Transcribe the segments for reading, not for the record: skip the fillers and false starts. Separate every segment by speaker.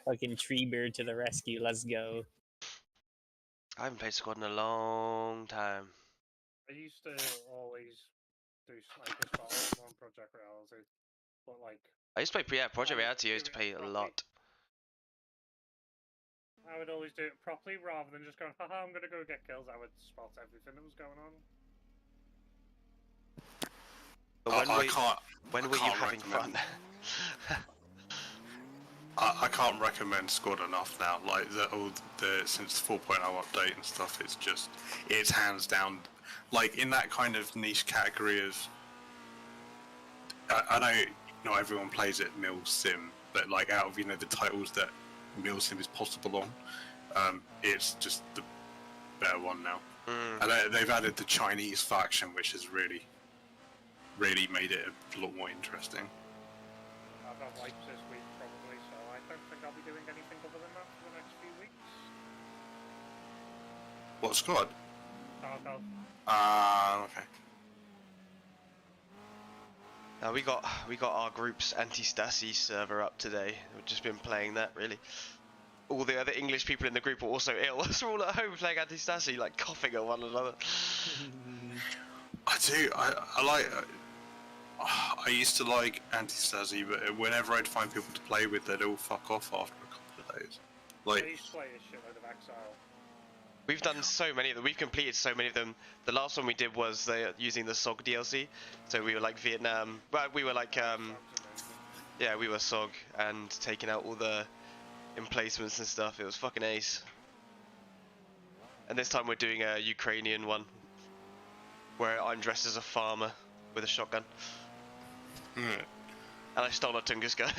Speaker 1: Fucking Treebeard to the rescue. Let's go.
Speaker 2: I haven't played squad in a long time.
Speaker 3: I used to always do sniper spot on Project Reality, but like
Speaker 2: I used to play, yeah, Project Reality. I used to
Speaker 3: doing it
Speaker 2: play a
Speaker 3: properly.
Speaker 2: lot.
Speaker 3: I would always do it properly rather than just going, haha, I'm gonna go get kills. I would spot everything that was going on.
Speaker 2: But when were you having fun?
Speaker 4: I can't recommend Squad enough now. Like since the 4.0 update and stuff, it's hands down. Like in that kind of niche category of, I know not everyone plays it Mil Sim, but like out of the titles that Mil Sim is possible on, it's just the better one now. And they've added the Chinese faction, which has really made it a lot more interesting.
Speaker 3: I've got wipes this week probably, so I don't think I'll be doing anything other than that for the next few weeks.
Speaker 4: What Squad? Okay.
Speaker 2: We got our group's anti-Stasi server up today. We've just been playing that really. All the other English people in the group are also ill. So we're all at home playing anti-Stasi, like coughing at one another.
Speaker 4: I do. I like. I used to like anti-Stasi, but whenever I'd find people to play with, they'd all fuck off after a couple of days. Like,
Speaker 3: I used to play a shitload of Exile.
Speaker 2: We've done so many of them. We've completed so many of them. The last one we did was using the SOG DLC. So we were like Vietnam. Well, we were like yeah, we were SOG and taking out all the emplacements and stuff. It was fucking ace. And this time we're doing a Ukrainian one, where I'm dressed as a farmer with a shotgun. And I stole a Tungus gun.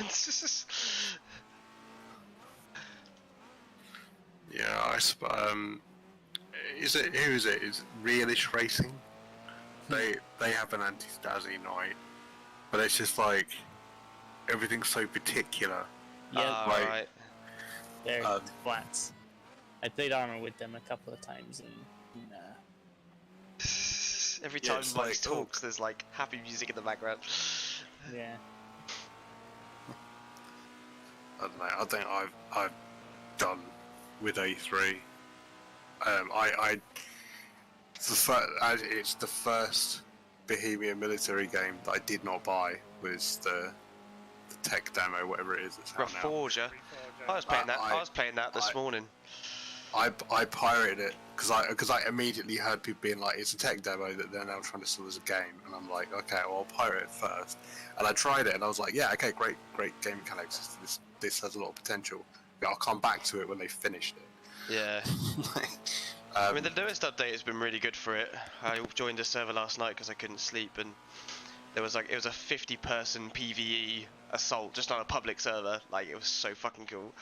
Speaker 4: yeah, who is it? Is Realish Racing? They have an anti-Stasi night, but it's just like everything's so particular.
Speaker 1: Yeah,
Speaker 2: right.
Speaker 1: They're flats. I played armor with them a couple of times, and
Speaker 2: every time Mike
Speaker 4: like,
Speaker 2: talks, there's like happy music in the background.
Speaker 1: yeah.
Speaker 4: I don't know. I think I've done with A3. It's the first Bohemian military game that I did not buy. Was the tech demo, whatever it is. It's out now.
Speaker 2: Reforger. I was playing that. I was playing that this morning.
Speaker 4: I pirated it because I immediately heard people being like, it's a tech demo that they're now trying to sell as a game, and I'm like, okay, well, I'll pirate it first. And I tried it, and I was like, yeah, okay, great game mechanics. This has a lot of potential. I'll come back to it when they finished it.
Speaker 2: Yeah. I mean, the newest update has been really good for it. I joined a server last night because I couldn't sleep, and there was like, it was a 50-person PvE assault just on a public server. Like, it was so fucking cool.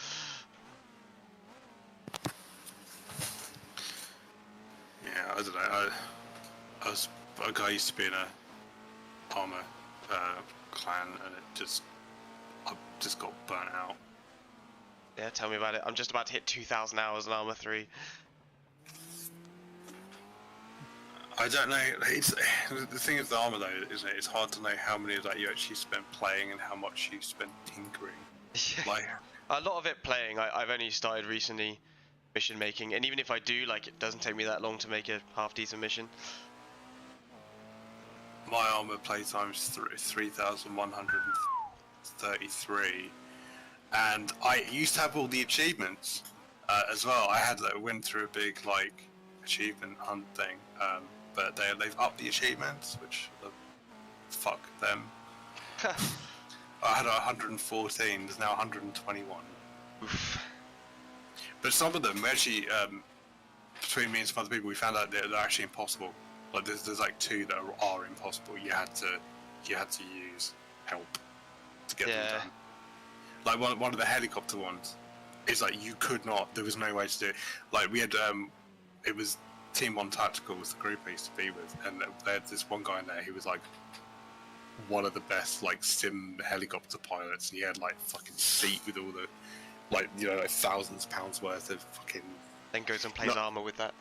Speaker 4: Yeah, I don't know. A guy used to be in a armor clan, and I just got burnt out.
Speaker 2: Yeah, tell me about it. I'm just about to hit 2,000 hours in Arma 3.
Speaker 4: I don't know. The thing with the armor though, isn't it? It's hard to know how many of that you actually spent playing and how much you spent tinkering. Like
Speaker 2: a lot of it playing. I've only started recently mission making, and even if I do, like, it doesn't take me that long to make a half decent mission.
Speaker 4: my armor playtime's 3,133, and I used to have all the achievements as well. I had went through a big like achievement hunt thing, but they've upped the achievements, which fuck them. I had 114. There's now 121.
Speaker 2: Oof.
Speaker 4: But some of them actually, between me and some other people, we found out they're actually impossible. Like there's like two that are impossible. You had to use help to get them done. Like one of the helicopter ones is like you could not. There was no way to do it. Like we had it was Team 1 Tactical was the group I used to be with, and they had this one guy in there who was like one of the best like sim helicopter pilots, and he had like fucking seat with all the like like thousands of pounds worth of fucking.
Speaker 2: Then goes and plays armor with that.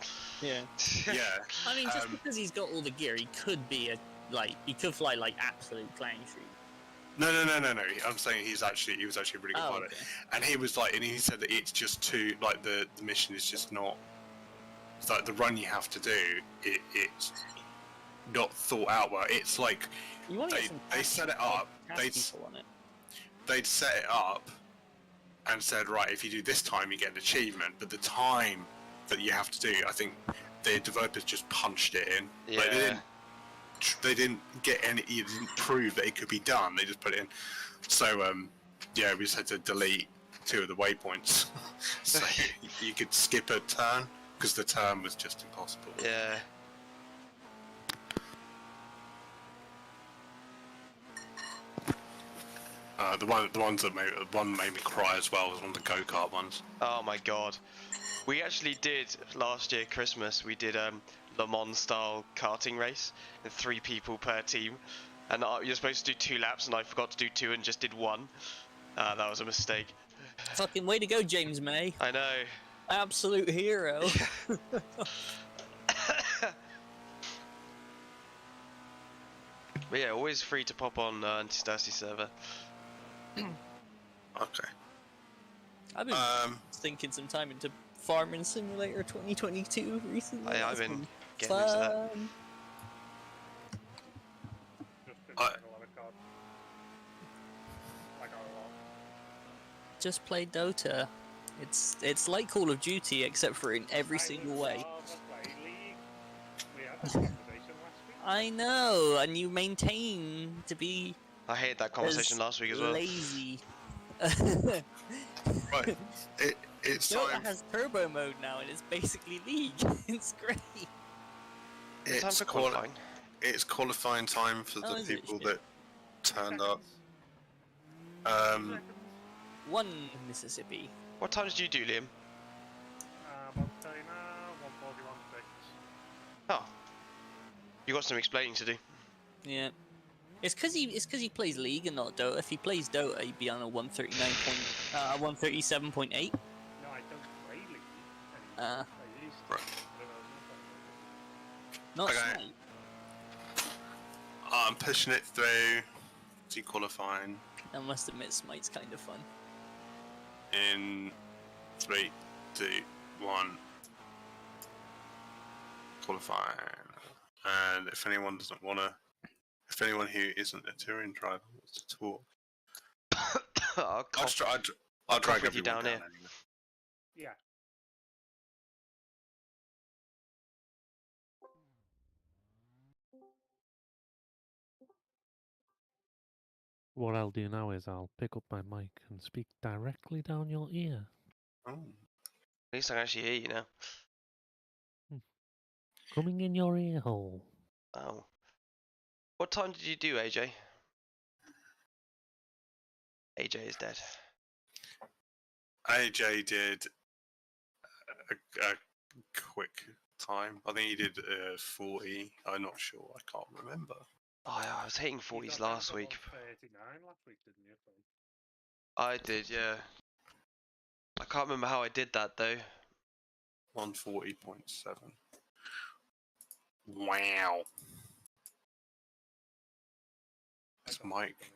Speaker 1: Yeah.
Speaker 4: Yeah.
Speaker 1: I mean, just because he's got all the gear, he could be he could fly like absolute clown shoot.
Speaker 4: No. I'm saying he was actually a really good pilot,
Speaker 1: okay.
Speaker 4: and he was like, and he said that it's just too like the mission is just not. It's like the run you have to do. It's not thought out well. It's like
Speaker 1: You want to get some
Speaker 4: they set it up.
Speaker 1: people on it.
Speaker 4: They'd set it up and said, right, if you do this time, you get an achievement. But the time that you have to do, I think the developers just punched it in.
Speaker 2: Yeah.
Speaker 4: Like, they didn't get any. You didn't prove that it could be done. They just put it in. So yeah, we just had to delete 2 of the waypoints, so you could skip a turn because the turn was just impossible.
Speaker 2: Yeah.
Speaker 4: The ones that made me cry as well was one of the go-kart ones.
Speaker 2: Oh my god. We actually did last year Christmas. We did Le Mans style karting race, and 3 people per team. And you're supposed to do 2 laps, and I forgot to do 2 and just did 1. That was a mistake.
Speaker 1: Fucking way to go, James May.
Speaker 2: I know.
Speaker 1: Absolute hero.
Speaker 2: But yeah, always free to pop on Anti-Stasty server.
Speaker 4: Okay.
Speaker 1: I've been thinking some time into Farming Simulator 2022 recently.
Speaker 2: I've
Speaker 1: That's
Speaker 2: been getting into that.
Speaker 1: fun.
Speaker 3: Just been playing a lot of cards. Like a lot.
Speaker 1: Just play Dota. It's like Call of Duty except for in every single way.
Speaker 3: We had this conversation last week.
Speaker 1: I know, and you maintain to be
Speaker 2: I hated that conversation last week as well.
Speaker 1: lazy.
Speaker 4: Right. It's
Speaker 1: Dota
Speaker 4: time.
Speaker 1: has turbo mode now, and it's basically League. It's great.
Speaker 2: It's time
Speaker 4: It's
Speaker 2: for qualifying.
Speaker 4: It's qualifying time for
Speaker 1: Oh,
Speaker 4: the
Speaker 1: is it?
Speaker 4: people
Speaker 1: Shit.
Speaker 4: that turned up.
Speaker 3: Seconds.
Speaker 1: 1 Mississippi.
Speaker 2: What time did you do, Liam?
Speaker 3: About now, 141.6.
Speaker 2: Oh. You got some explaining to do.
Speaker 1: Yeah. It's cause he plays League and not Dota. If he plays Dota, he'd be on a 137.8.
Speaker 3: No, I don't play League anymore. I used to.
Speaker 4: Right.
Speaker 1: Not
Speaker 4: Okay.
Speaker 1: Smite.
Speaker 4: I'm pushing it through to qualifying
Speaker 1: I must admit, Smite's kind of fun.
Speaker 4: in 3, 2, 1. Qualifying. And if anyone doesn't wanna, if anyone who isn't a touring driver wants to talk,
Speaker 2: I'll
Speaker 4: I'll drag
Speaker 2: with you
Speaker 4: everyone
Speaker 2: down here.
Speaker 4: anyway.
Speaker 3: Yeah.
Speaker 5: What I'll do now is I'll pick up my mic and speak directly down your ear.
Speaker 4: Oh.
Speaker 2: At least I can actually hear you now.
Speaker 5: Coming in your ear hole.
Speaker 2: Oh. What time did you do, AJ? AJ is dead.
Speaker 4: AJ did a quick time. I think he did 40. I'm not sure. I can't remember.
Speaker 2: Oh, yeah, I was hitting
Speaker 3: You
Speaker 2: 40s
Speaker 3: got down
Speaker 2: last
Speaker 3: to
Speaker 2: week.
Speaker 3: 139 last week, didn't you?
Speaker 2: I did, yeah. I can't remember how I did that though.
Speaker 4: 140.7. Wow. It's Mike.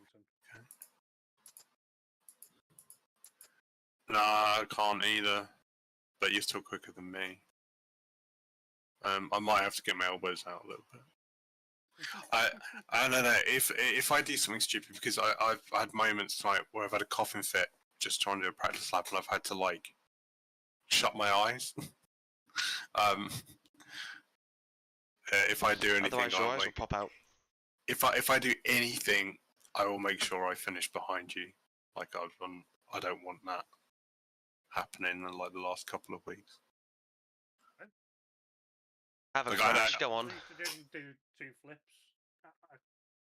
Speaker 4: Nah, I can't either. But you're still quicker than me. I might have to get my elbows out a little bit. I don't know if I do something stupid, because I've had moments like where I've had a coughing fit just trying to do a practice lap, and I've had to like shut my eyes. If I do anything,
Speaker 2: Otherwise your
Speaker 4: I'll
Speaker 2: eyes will
Speaker 4: like,
Speaker 2: pop out.
Speaker 4: if I do anything, I will make sure I finish behind you. Like I don't want that happening in like the last couple of weeks.
Speaker 2: Have a
Speaker 4: Like,
Speaker 2: crash, go on.
Speaker 3: I used to do 2 flips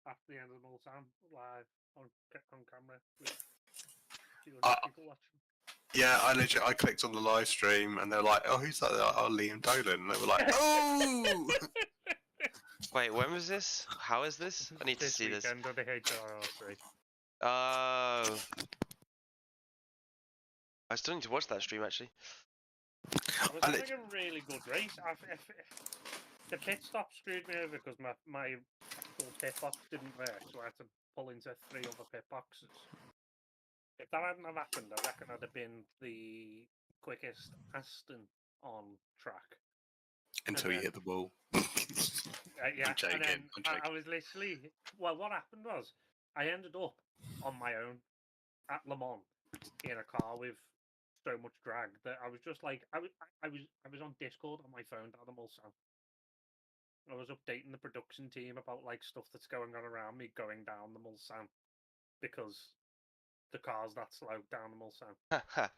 Speaker 3: after the end of the whole time live on camera with few other people watching.
Speaker 4: Yeah, I clicked on the live stream and they're like, "Oh, who's that?" Oh, Liam Dolan. And they were like, "Oh."
Speaker 2: Wait, when was this? How is this? I need to
Speaker 3: This
Speaker 2: see this.
Speaker 3: weekend on the HRR3.
Speaker 2: Oh. I still need to watch that stream actually.
Speaker 3: It was like a really good race. The pit stop screwed me over because my actual pit box didn't work, so I had to pull into 3 other pit boxes. If that hadn't have happened, I reckon I'd have been the quickest Aston on track.
Speaker 4: Until you
Speaker 3: then-
Speaker 4: hit the wall.
Speaker 3: Yeah,
Speaker 4: I'm joking.
Speaker 3: and then
Speaker 4: I'm joking.
Speaker 3: I was literally... Well, what happened was, I ended up on my own at Le Mans in a car with so much drag that I was just like... I was on Discord on my phone down the Mulsanne. I was updating the production team about like stuff that's going on around me going down the Mulsanne because the car's that slow down the Mulsanne.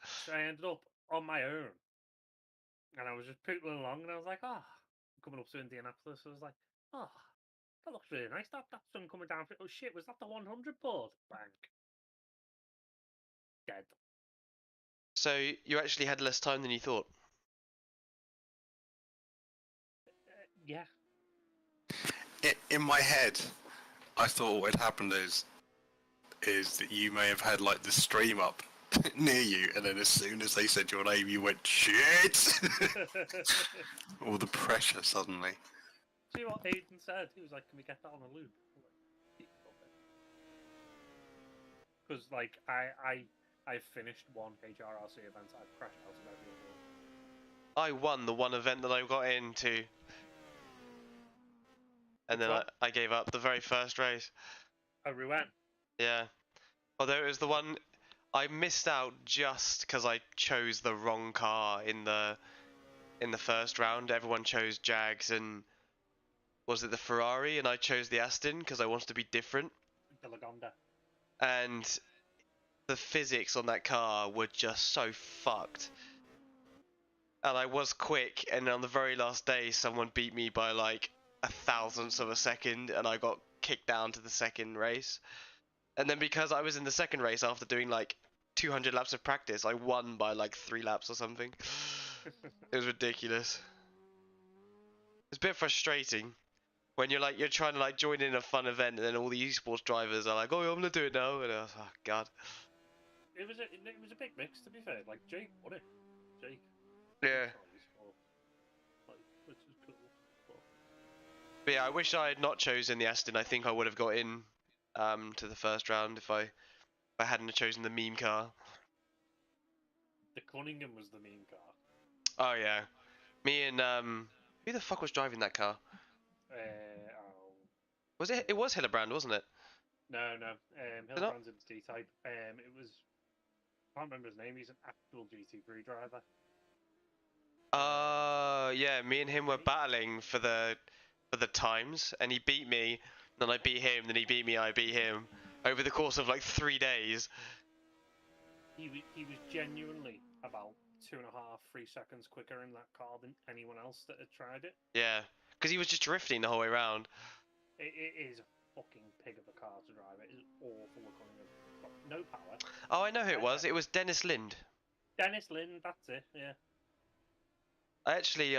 Speaker 3: So I ended up on my own, and I was just pootling along, and I was like, coming up to Indianapolis. I was like, that looks really nice. That sun coming down. Oh shit, was that the 100 board? Bang. Dead.
Speaker 2: So you actually had less time than you thought.
Speaker 3: Yeah.
Speaker 4: In my head, I thought what had happened is that you may have had like the stream up near you, and then as soon as they said your name, you went shit. All the pressure suddenly.
Speaker 3: See what Aiden said? He was like, "Can we get that on a loop?" Because like I finished one HRRC event. I've crashed out of every other one.
Speaker 2: I won the one event that I got into, and
Speaker 3: Which
Speaker 2: then
Speaker 3: one?
Speaker 2: I gave up the very first race.
Speaker 3: Oh, Rouen.
Speaker 2: Yeah. Although it was the one I missed out just because I chose the wrong car in the first round. Everyone chose Jags and was it the Ferrari, and I chose the Aston because I wanted to be different.
Speaker 3: The Lagonda.
Speaker 2: And the physics on that car were just so fucked. And I was quick, and on the very last day, someone beat me by like 1,000th of a second, and I got kicked down to the second race. And then because I was in the second race after doing like 200 laps of practice, I won by like 3 laps or something. It was ridiculous. It's a bit frustrating when you're trying to like join in a fun event, and then all the esports drivers are like, "Oh, I'm gonna do it now," and I was, oh god.
Speaker 3: It was a big mix, to be fair. Like Jake won it. Jake.
Speaker 2: Yeah.
Speaker 3: Which is cool.
Speaker 2: But yeah, I wish I had not chosen the Aston. I think I would have got in to the first round if I hadn't have chosen the meme car.
Speaker 3: The Cunningham was the meme car.
Speaker 2: Oh yeah, me and who the fuck was driving that car? Was it? It was Hillebrand, wasn't it?
Speaker 3: No.
Speaker 2: not?
Speaker 3: Hillebrand's in the D-type. It was. I can't remember his name. He's an actual GT3 driver.
Speaker 2: Yeah, me and him were battling for the times, and he beat me, then I beat him, then he beat me, I beat him, over the course of like 3 days.
Speaker 3: He was genuinely about 2.5, 3 seconds quicker in that car than anyone else that had tried it.
Speaker 2: Yeah, because he was just drifting the whole way around.
Speaker 3: It is a fucking pig of a car to drive. It is awful looking. Got no power.
Speaker 2: Oh, I know who it was. It was Dennis Lind.
Speaker 3: Dennis Lind, that's it. Yeah.
Speaker 2: I actually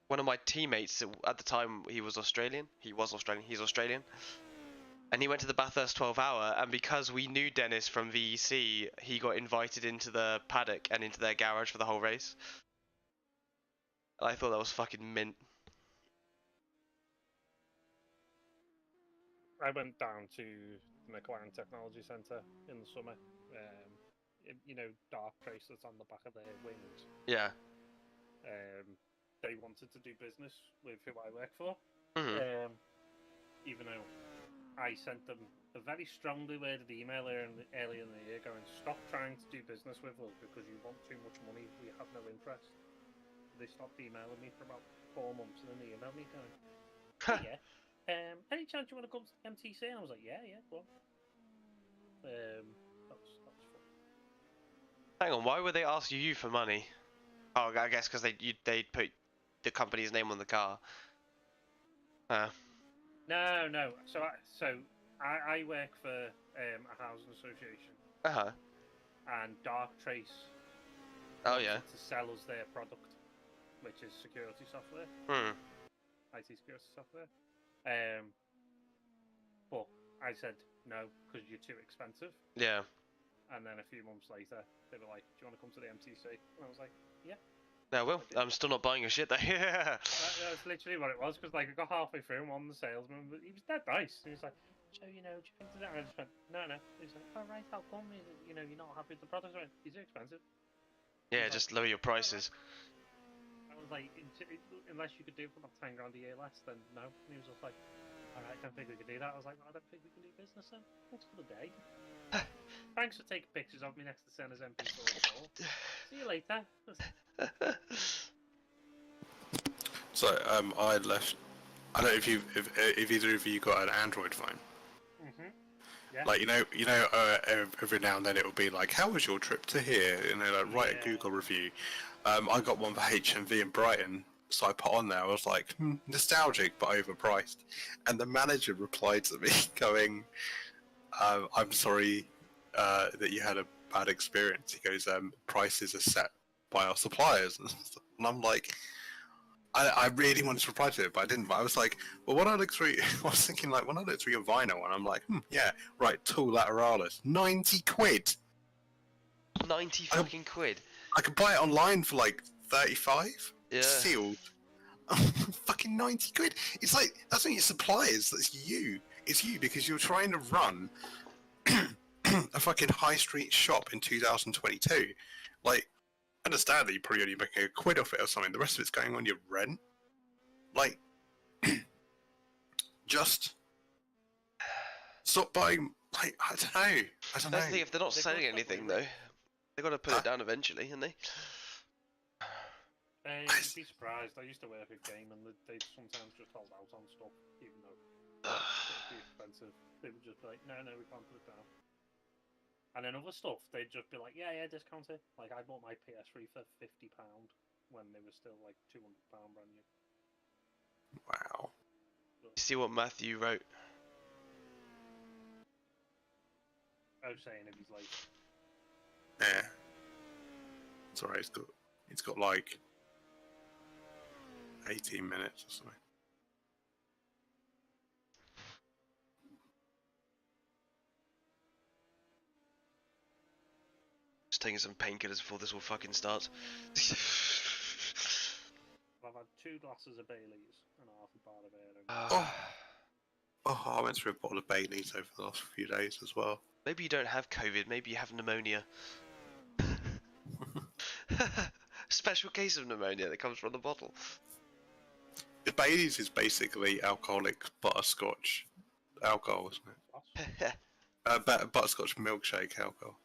Speaker 2: one of my teammates at the time, he was Australian. He's Australian. And he went to the Bathurst 12 hour, and because we knew Dennis from VEC, he got invited into the paddock and into their garage for the whole race. And I thought that was fucking mint.
Speaker 3: I went down to the McLaren Technology Centre in the summer. You know, Dark Trace that's on the back of their wings.
Speaker 2: Yeah.
Speaker 3: They wanted to do business with who I work for.
Speaker 2: Mm-hmm.
Speaker 3: Even though I sent them a very strongly worded email earlier in the year going, "Stop trying to do business with us because you want too much money. We have no interest." They stopped emailing me for about 4 months, and then they emailed me going, "Hey, yeah, any chance you want to come to the MTC?" And I was like, "Yeah, go on." That was fun.
Speaker 2: Hang on, why would they ask you for money? Oh, I guess because they'd put the company's name on the car.
Speaker 3: No. So I work for a housing association, and Dark Trace.
Speaker 2: Oh yeah.
Speaker 3: To sell us their product, which is security software. IT security software. But I said no because you're too expensive.
Speaker 2: Yeah.
Speaker 3: And then a few months later, they were like, "Do you want to come to the MTC?" And I was like, "Yeah."
Speaker 2: No, well, I'm still not buying your shit though.
Speaker 3: That's literally what it was, because like I got halfway through and one of the salesmen, but he was dead nice. He was like, So, do you think that? I just went, no. He's like, oh, right, how come? You're not happy with the product? I went, these are expensive.
Speaker 2: Yeah,
Speaker 3: He's
Speaker 2: just
Speaker 3: like,
Speaker 2: lower your prices.
Speaker 3: I was like, unless you could do it for about 10 grand a year less, then no. And he was just like, alright, I don't think we can do that. I was like, I don't think we can do business then. Thanks for the day. Thanks for taking pictures of me next to Senna's MP44. See you later.
Speaker 4: So I left. I don't know if either of you got an Android phone.
Speaker 3: Yeah.
Speaker 4: Like every now and then it will be like, how was your trip to here? Like write a Google review. I got one for HMV in Brighton, so I put on there. I was like, nostalgic but overpriced, and the manager replied to me going, "I'm sorry that you had a bad experience." He goes, "Prices are set by our suppliers," and I'm like. I really wanted to reply to it, but I didn't. But I was like, well, when I looked through, I was thinking like, when I looked through your vinyl, and I'm like, yeah, right, tool lateralis, 90 quid.
Speaker 2: 90 fucking quid.
Speaker 4: I could buy it online for like 35.
Speaker 2: Yeah.
Speaker 4: Sealed. Fucking 90 quid. It's like, that's not your suppliers, that's you. It's you because you're trying to run a fucking high street shop in 2022. Like, understand that you're probably only making a quid off it or something. The rest of it's going on your rent. Like, just stop buying. Like, I don't know.
Speaker 2: That's the thing. If they're not selling anything though, they got to put it down eventually, haven't they?
Speaker 3: You'd be surprised. I used to work at Game, and they'd sometimes just hold out on stuff, even though it'd be expensive. They would just be like, no, we can't put it down. And then other stuff, they'd just be like, yeah, discount it. Like, I bought my PS3 for £50 when they were still like £200 brand new.
Speaker 4: Wow.
Speaker 2: You see what Matthew wrote?
Speaker 3: I was saying if he's like,
Speaker 4: Yeah. It's alright. It's got like 18 minutes or something.
Speaker 2: Just taking some painkillers before this all fucking starts.
Speaker 3: I've had 2 glasses of Bailey's and half a bar of ale.
Speaker 4: Oh, I went through a bottle of Bailey's over the last few days as well.
Speaker 2: Maybe you don't have COVID, maybe you have pneumonia. Special case of pneumonia that comes from the bottle.
Speaker 4: The Bailey's is basically alcoholic butterscotch alcohol, isn't it? Butterscotch milkshake alcohol.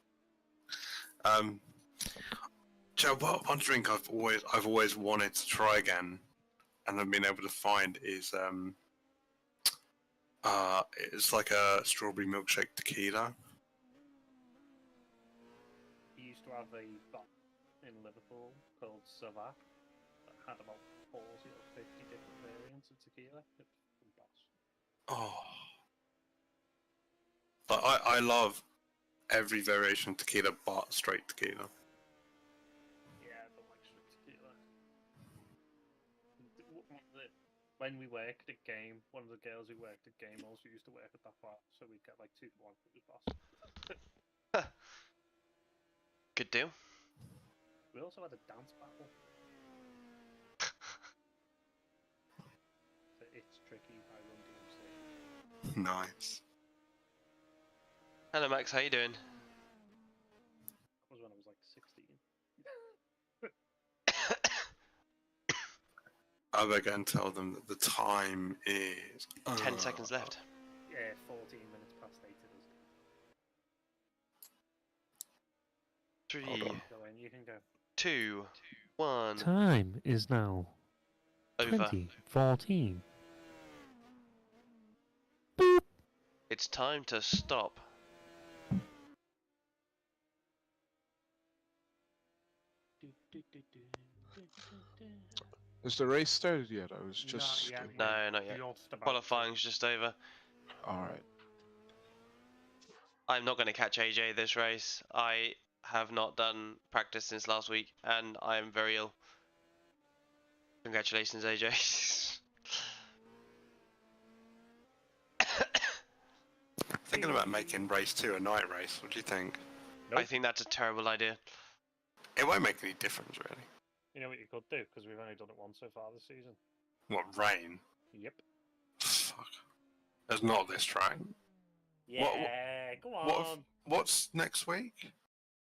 Speaker 4: Joe, one drink I've always wanted to try again, and I've been able to find is it's like a strawberry milkshake tequila.
Speaker 3: He used to have a bar in Liverpool called Savat that had about 40 or 50 different variants of tequila. It was the best.
Speaker 4: Oh, but I love every variation of tequila, but straight tequila.
Speaker 3: Yeah, I don't like straight tequila. When we worked at Game, one of the girls who worked at Game also used to work at that bar, so we'd get like 2 for 1. It was boss.
Speaker 2: Good deal.
Speaker 3: We also had a dance battle. So It's Tricky by Run DMC.
Speaker 4: Nice.
Speaker 2: Hello Max, how you doing?
Speaker 3: That was when I was like 16.
Speaker 4: I better go and tell them that the time is
Speaker 2: 10 seconds left.
Speaker 3: Yeah, 14 minutes past 8 it is.
Speaker 2: 3,
Speaker 3: Go in, you can go.
Speaker 2: 2, 1.
Speaker 5: Time is now
Speaker 2: Over.
Speaker 5: 2014.
Speaker 2: It's time to stop.
Speaker 6: Has the race started yet? I was just.
Speaker 3: Not yet,
Speaker 2: No, not yet.
Speaker 3: Just about
Speaker 2: Qualifying's just over.
Speaker 6: Alright.
Speaker 2: I'm not going to catch AJ this race. I have not done practice since last week, and I am very ill. Congratulations, AJ.
Speaker 4: thinking about making race 2 a night race. What do you think?
Speaker 3: Nope.
Speaker 2: I think that's a terrible idea.
Speaker 4: It won't make any difference, really.
Speaker 3: You know what you could do? Because we've only done it once so far this season.
Speaker 4: What, rain?
Speaker 3: Yep.
Speaker 4: Fuck. There's not this track.
Speaker 3: Yeah, go
Speaker 4: What?
Speaker 3: on.
Speaker 4: What's next week?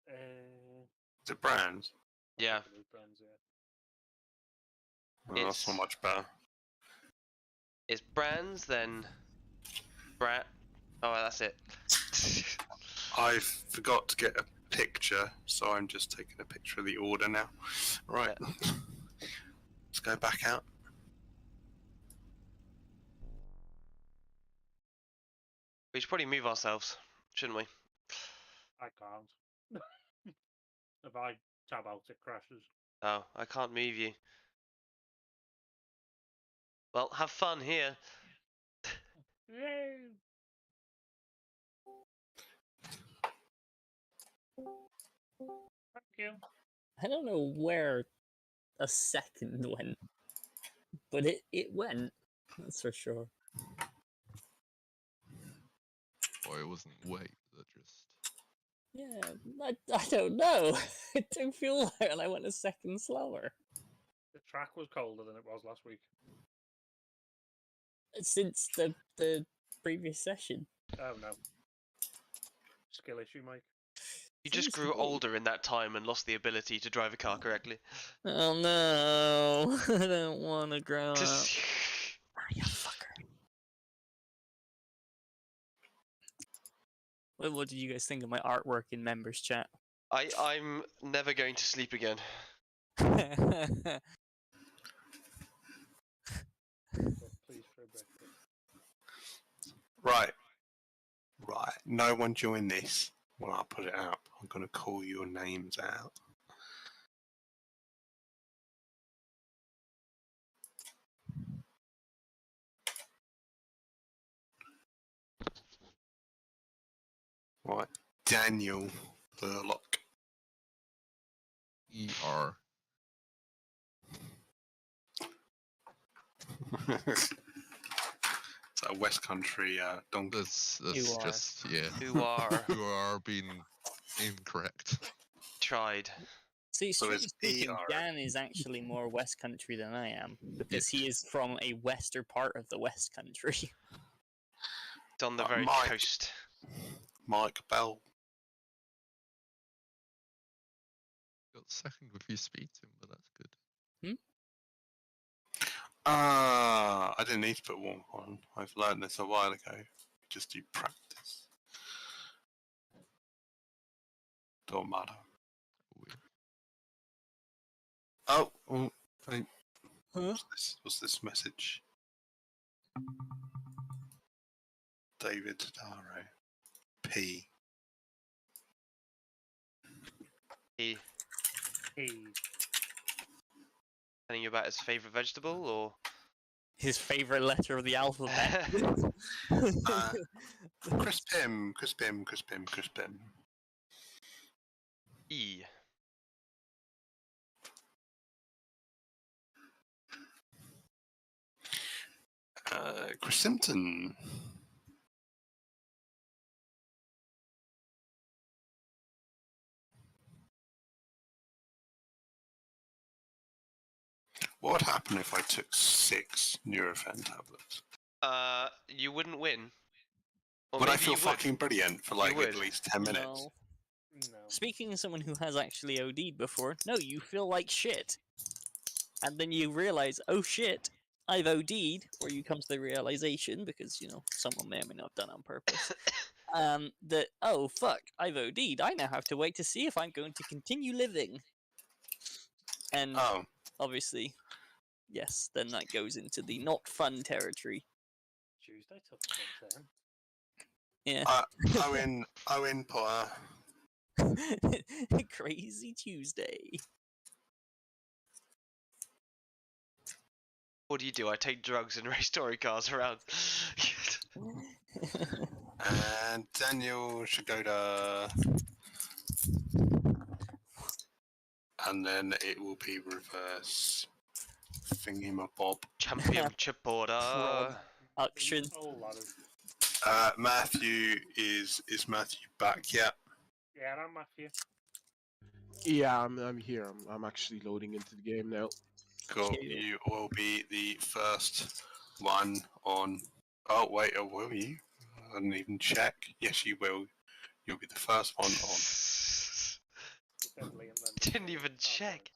Speaker 4: Is it Brands?
Speaker 2: Yeah.
Speaker 3: Brands, yeah.
Speaker 4: Oh, that's not
Speaker 2: It's-
Speaker 4: much better.
Speaker 2: It's Brands, then Brat. Oh, that's it.
Speaker 4: I forgot to get a picture, so I'm just taking a picture of the order now. Right. Let's go back out.
Speaker 2: We should probably move ourselves, shouldn't we?
Speaker 3: I can't. If I tab out, it crashes.
Speaker 2: Oh, I can't move you. Well, have fun here.
Speaker 3: Yay! Thank you.
Speaker 1: I don't know where a second went, but it went. That's for sure.
Speaker 7: Or it wasn't wait, that just.
Speaker 1: Yeah, I don't know. It took fuel out and I went a second slower.
Speaker 3: The track was colder than it was last week.
Speaker 1: Since the previous session.
Speaker 3: Oh no. Skill issue, Mike.
Speaker 2: You just
Speaker 1: Seems to
Speaker 2: grew
Speaker 1: be.
Speaker 2: older in that time and lost the ability to drive a car correctly.
Speaker 1: Oh no, I don't want to grow up. You fucker. What did you guys think of my artwork in members chat?
Speaker 2: I'm never going to sleep again.
Speaker 3: But please throw breakfast.
Speaker 4: Right. Right. No one join this when I put it up. I'm going to call your names out. Right. Daniel Burlock.
Speaker 7: ER.
Speaker 4: It's a West Country donkey.
Speaker 7: That's
Speaker 1: You are.
Speaker 7: just, yeah.
Speaker 2: Who are
Speaker 7: Who are being incorrect.
Speaker 2: tried.
Speaker 1: See,
Speaker 4: So
Speaker 1: strictly
Speaker 4: it's
Speaker 1: speaking,
Speaker 4: ER.
Speaker 1: Dan is actually more West Country than I am because he is from a western part of the West Country.
Speaker 2: It's on the very
Speaker 4: Mike.
Speaker 2: coast.
Speaker 4: Mike Bell.
Speaker 7: Got second with your speed sim, but that's good.
Speaker 4: I didn't need to put one on. I've learned this a while ago. Just do practice. Don't matter.
Speaker 7: Weird.
Speaker 4: Oh,
Speaker 1: Huh?
Speaker 4: what's this message? David Darrow. P.
Speaker 2: He
Speaker 3: Hey.
Speaker 2: telling you about his favourite vegetable, or
Speaker 1: His favorite letter of the alphabet.
Speaker 4: Chris Pym. Chris Pym. Chris Pym. Chris Pym.
Speaker 2: E?
Speaker 4: Chris Simpson. What would happen if I took 6 Nurofen tablets?
Speaker 2: You wouldn't win. Or
Speaker 4: Would I
Speaker 2: maybe
Speaker 4: feel
Speaker 2: you would.
Speaker 4: fucking brilliant for like
Speaker 2: would.
Speaker 4: at least 10 minutes?
Speaker 1: No.
Speaker 3: No.
Speaker 1: Speaking as someone who has actually OD'd before, no, you feel like shit. And then you realize, oh shit, I've OD'd, or you come to the realization, because, you know, someone may or may not have done it on purpose, that, oh fuck, I've OD'd, I now have to wait to see if I'm going to continue living. And
Speaker 4: Oh,
Speaker 1: obviously, yes, then that goes into the not fun territory.
Speaker 3: Tuesday took a turn.
Speaker 1: Yeah.
Speaker 4: Owen Potter.
Speaker 1: Crazy Tuesday.
Speaker 2: What do? I take drugs and race story cars around.
Speaker 4: And Daniel Shigoda. And then it will be reverse thingy-my-bob.
Speaker 2: Championship order.
Speaker 1: Prod. Action.
Speaker 3: Oh, lot of.
Speaker 4: Matthew is Matthew back? Yeah.
Speaker 3: Yeah, I'm Matthew.
Speaker 6: Yeah, I'm here. I'm actually loading into the game now.
Speaker 4: Cool. You will be the first one on. Oh wait, will you? I didn't even check. Yes, you will. You'll be the first one on.
Speaker 3: He said Liam then
Speaker 2: Didn't
Speaker 3: before.
Speaker 2: even
Speaker 3: Oh,
Speaker 2: check.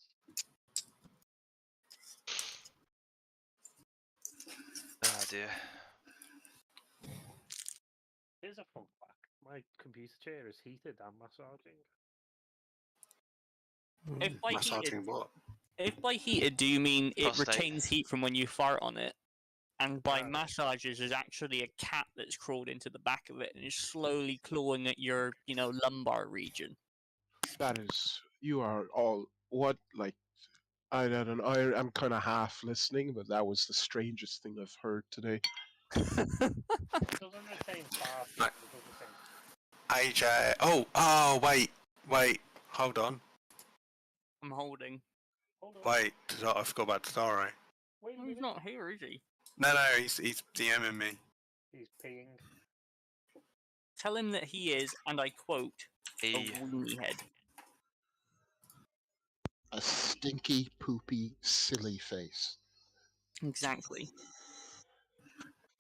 Speaker 2: Oh dear.
Speaker 3: Here's a fun fact. My computer chair is heated and massaging.
Speaker 1: If by heated,
Speaker 4: Massaging what?
Speaker 1: if by heated do you mean it
Speaker 2: Prostate.
Speaker 1: retains heat from when you fart on it, and by
Speaker 3: Ah.
Speaker 1: massages is actually a cat that's crawled into the back of it and is slowly clawing at your, lumbar region.
Speaker 6: That is, you are all what like. I don't know. I'm kind of half listening, but that was the strangest thing I've heard today.
Speaker 3: It doesn't retain far heat,
Speaker 4: Right.
Speaker 3: but it does retain.
Speaker 4: AJ. Wait. Hold on.
Speaker 1: I'm holding.
Speaker 3: Hold on.
Speaker 4: Wait. I forgot about Tadaro.
Speaker 3: Wait a
Speaker 1: Oh,
Speaker 3: minute.
Speaker 1: he's not here, is he?
Speaker 4: No, he's DMing me.
Speaker 3: He's peeing.
Speaker 1: Tell him that he is, and I quote, a
Speaker 2: E.
Speaker 1: weenie head.
Speaker 8: A stinky, poopy, silly face.
Speaker 1: Exactly.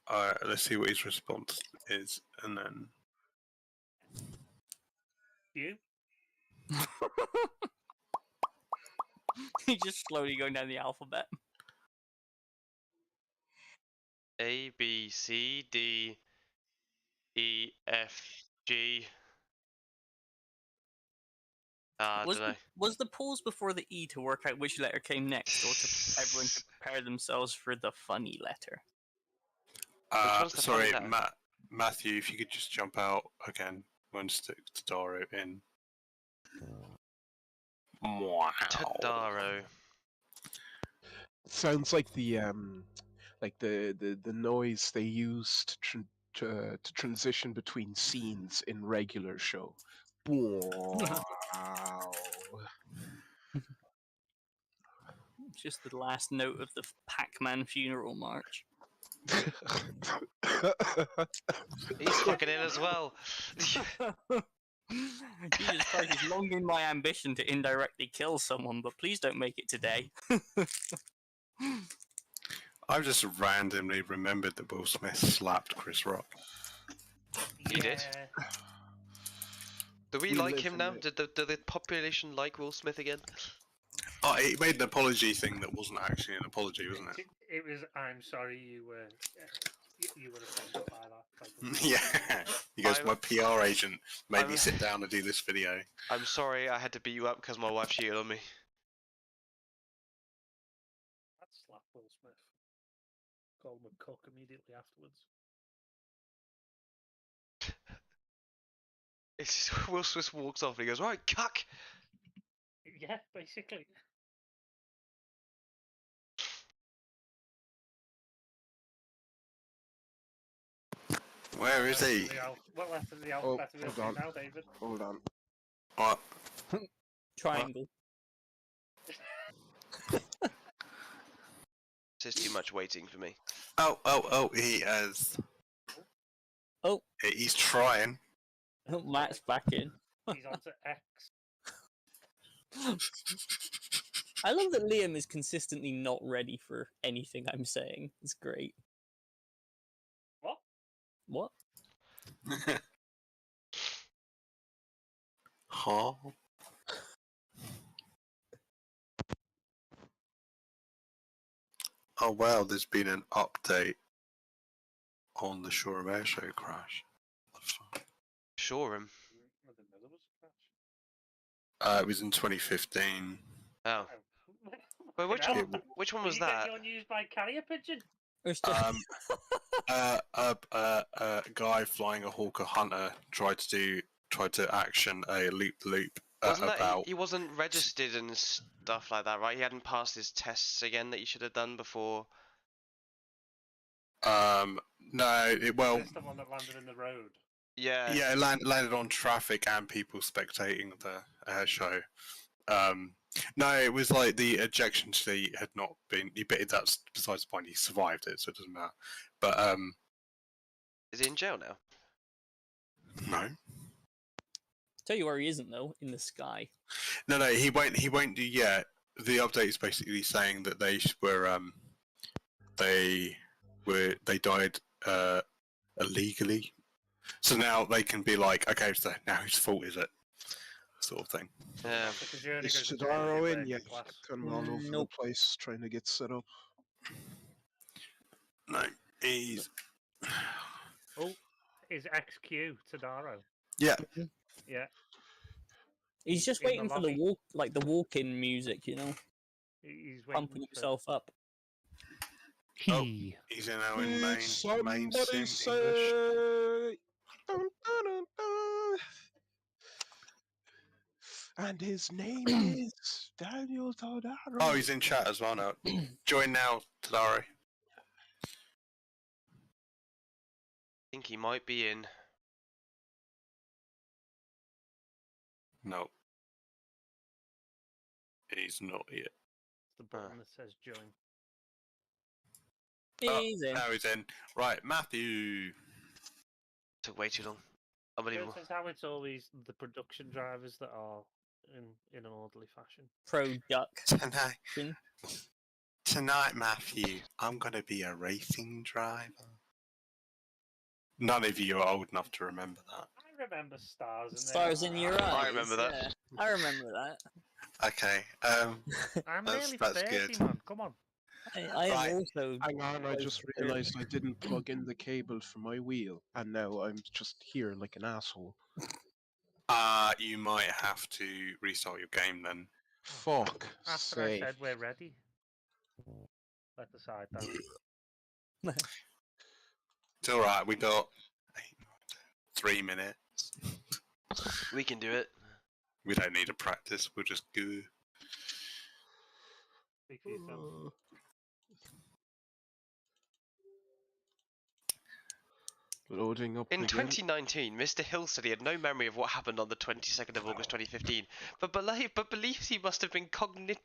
Speaker 4: Alright, let's see what his response is, and then.
Speaker 3: You?
Speaker 1: He's just slowly going down the alphabet.
Speaker 2: A B C D E F G. I
Speaker 1: Was
Speaker 2: don't know.
Speaker 1: was the pause before the E to work out which letter came next, or to everyone to prepare themselves for the funny letter?
Speaker 2: one's the
Speaker 4: Sorry,
Speaker 2: funny letter?
Speaker 4: Matthew, if you could just jump out again when stick Tadaro in. Wow.
Speaker 2: Tadaro.
Speaker 6: Sounds like the noise they use to transition between scenes in regular show. Wow.
Speaker 1: Just the last note of the Pac-Man funeral march.
Speaker 2: He's fucking in as well.
Speaker 1: Jesus Christ, it's long been my ambition to indirectly kill someone, but please don't make it today.
Speaker 4: I've just randomly remembered that Will Smith slapped Chris Rock.
Speaker 2: He did.
Speaker 3: Yeah.
Speaker 2: Do we
Speaker 6: We
Speaker 2: like
Speaker 6: live
Speaker 2: him
Speaker 6: in
Speaker 2: now?
Speaker 6: the-
Speaker 2: Do the population like Will Smith again?
Speaker 4: Oh, he made an apology thing that wasn't actually an apology, wasn't it?
Speaker 3: It was. I'm sorry you were. You were offended by that. Type of
Speaker 4: Yeah. He goes,
Speaker 2: I'm-
Speaker 4: my PR agent made me
Speaker 2: I'm-
Speaker 4: sit down and do this video.
Speaker 2: I'm sorry I had to beat you up because my wife cheated on me.
Speaker 3: That slap Will Smith. Called him a cook immediately afterwards.
Speaker 2: It's just, Will Smith walks off and he goes, right, cuck!
Speaker 3: Yeah, basically.
Speaker 4: Where is he?
Speaker 3: What letter of the
Speaker 6: Oh,
Speaker 3: alphabet are we up
Speaker 6: hold
Speaker 3: to
Speaker 6: on.
Speaker 3: now, David?
Speaker 6: Hold on.
Speaker 4: What?
Speaker 1: Triangle.
Speaker 2: This is too much waiting for me.
Speaker 4: Oh, he has.
Speaker 1: Oh.
Speaker 4: He's trying.
Speaker 1: Oh, Matt's back in.
Speaker 3: He's on to X.
Speaker 1: I love that Liam is consistently not ready for anything I'm saying. It's great.
Speaker 3: What?
Speaker 1: What?
Speaker 4: Huh? Oh wow, there's been an update on the Shore of Air show crash. What the fuck?
Speaker 2: Sure him.
Speaker 3: I didn't know there was a crash.
Speaker 4: It was in 2015.
Speaker 2: Oh.
Speaker 3: Oh.
Speaker 2: But which
Speaker 3: Fucking
Speaker 2: one?
Speaker 3: hell.
Speaker 2: Which one
Speaker 3: Did
Speaker 2: was
Speaker 3: you get
Speaker 2: that?
Speaker 3: anyone used by carrier pigeon?
Speaker 1: It's just-
Speaker 4: A guy flying a Hawker Hunter tried to action a loop
Speaker 2: Wasn't that
Speaker 4: about.
Speaker 2: he wasn't registered and stuff like that, right? He hadn't passed his tests again that he should have done before.
Speaker 4: No, well,
Speaker 3: Is this the one that landed in the road?
Speaker 2: Yeah.
Speaker 4: yeah, it landed on traffic and people spectating the air show. No, it was like the ejection seat had not been. That's besides the point. He survived it, so it doesn't matter. But
Speaker 2: Is he in jail now?
Speaker 4: no,
Speaker 1: Tell you where he isn't though, in the sky.
Speaker 4: no, he won't do yet. The update is basically saying that they died illegally. So now they can be like, okay, so now whose fault is it? Sort of thing.
Speaker 2: Yeah.
Speaker 3: Because you only
Speaker 6: Is
Speaker 3: go to
Speaker 6: Tadaro in
Speaker 3: Tuesday
Speaker 6: yet?
Speaker 3: class.
Speaker 6: Kind of all over the
Speaker 1: Nope.
Speaker 6: place trying to get set up.
Speaker 4: No, he's
Speaker 3: Oh, is XQ Tadaro?
Speaker 4: yeah.
Speaker 3: Yeah.
Speaker 1: He's just
Speaker 3: In the
Speaker 1: waiting for the
Speaker 3: lobby.
Speaker 1: walk-in music, you know,
Speaker 3: He's waiting
Speaker 1: pumping
Speaker 3: for.
Speaker 1: himself up.
Speaker 4: Oh,
Speaker 5: He.
Speaker 4: he's in our
Speaker 6: Did
Speaker 4: main
Speaker 6: somebody
Speaker 4: sim
Speaker 6: say?
Speaker 4: English.
Speaker 6: Dun, dun, dun, dun. And his name is Daniel Todaro.
Speaker 4: Oh, he's in chat as well now. Join now, Tadari.
Speaker 2: I think he might be in.
Speaker 4: No, he's not yet.
Speaker 3: The button that says join.
Speaker 1: He's in.
Speaker 4: Now he's in. Right, Matthew.
Speaker 2: Took way too long.
Speaker 3: This
Speaker 2: Unbelievable.
Speaker 3: is how it's always the production drivers that are in an orderly fashion.
Speaker 4: Tonight, Matthew, I'm gonna be a racing driver. None of you are old enough to remember that.
Speaker 3: I remember stars in
Speaker 1: Stars in your eyes.
Speaker 2: I remember that.
Speaker 1: Yeah, I remember that.
Speaker 4: Okay,
Speaker 3: I'm
Speaker 4: That's-
Speaker 3: nearly
Speaker 4: that's
Speaker 3: 30,
Speaker 4: good.
Speaker 3: man. Come on.
Speaker 1: I am
Speaker 4: Right.
Speaker 1: also.
Speaker 6: Hang on, I just
Speaker 1: close to-
Speaker 6: realised I didn't plug in the cable for my wheel, and now I'm just here like an asshole.
Speaker 4: you might have to restart your game then.
Speaker 6: Fuck.
Speaker 3: After I
Speaker 6: Say.
Speaker 3: said we're ready. Let the side down.
Speaker 4: It's alright, we got 3 minutes.
Speaker 2: We can do it.
Speaker 4: We don't need to practice, we'll just go.
Speaker 3: Speak for yourself.
Speaker 6: Loading up
Speaker 2: In
Speaker 6: again.
Speaker 2: 2019, Mr. Hill said he had no memory of what happened on the 22nd of August 2015, but believes he must have been cognitively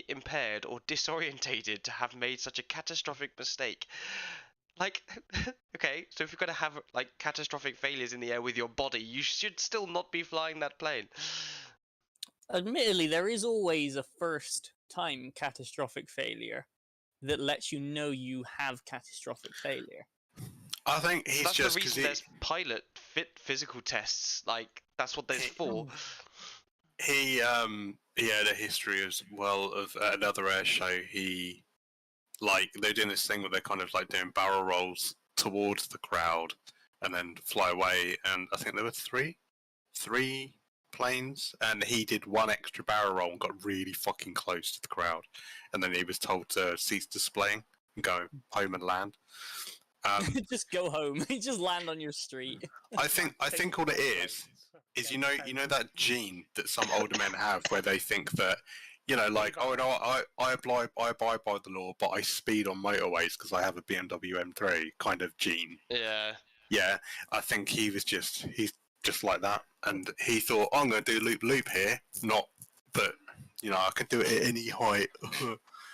Speaker 2: impaired or disorientated to have made such a catastrophic mistake. Like, okay, so if you're going to have like catastrophic failures in the air with your body, you should still not be flying that plane.
Speaker 1: Admittedly, there is always a first-time catastrophic failure that lets you know you have catastrophic failure.
Speaker 4: I think he's
Speaker 2: That's
Speaker 4: just
Speaker 2: the
Speaker 4: because
Speaker 2: reason there's pilot physical tests. Like, that's what there's for.
Speaker 4: he had a history as well of at another air show. He they're doing this thing where they're kind of like doing barrel rolls towards the crowd and then fly away. And I think there were three planes, and he did one extra barrel roll and got really fucking close to the crowd, and then he was told to cease displaying and go home and land.
Speaker 1: Just go home. Just land on your street.
Speaker 4: I think all it is you know that gene that some older men have where they think that like, oh no, I abide by the law, but I speed on motorways because I have a BMW M3 kind of gene.
Speaker 2: Yeah.
Speaker 4: Yeah, I think he's just like that, and he thought, I'm going to do loop here, not that I can do it at any height.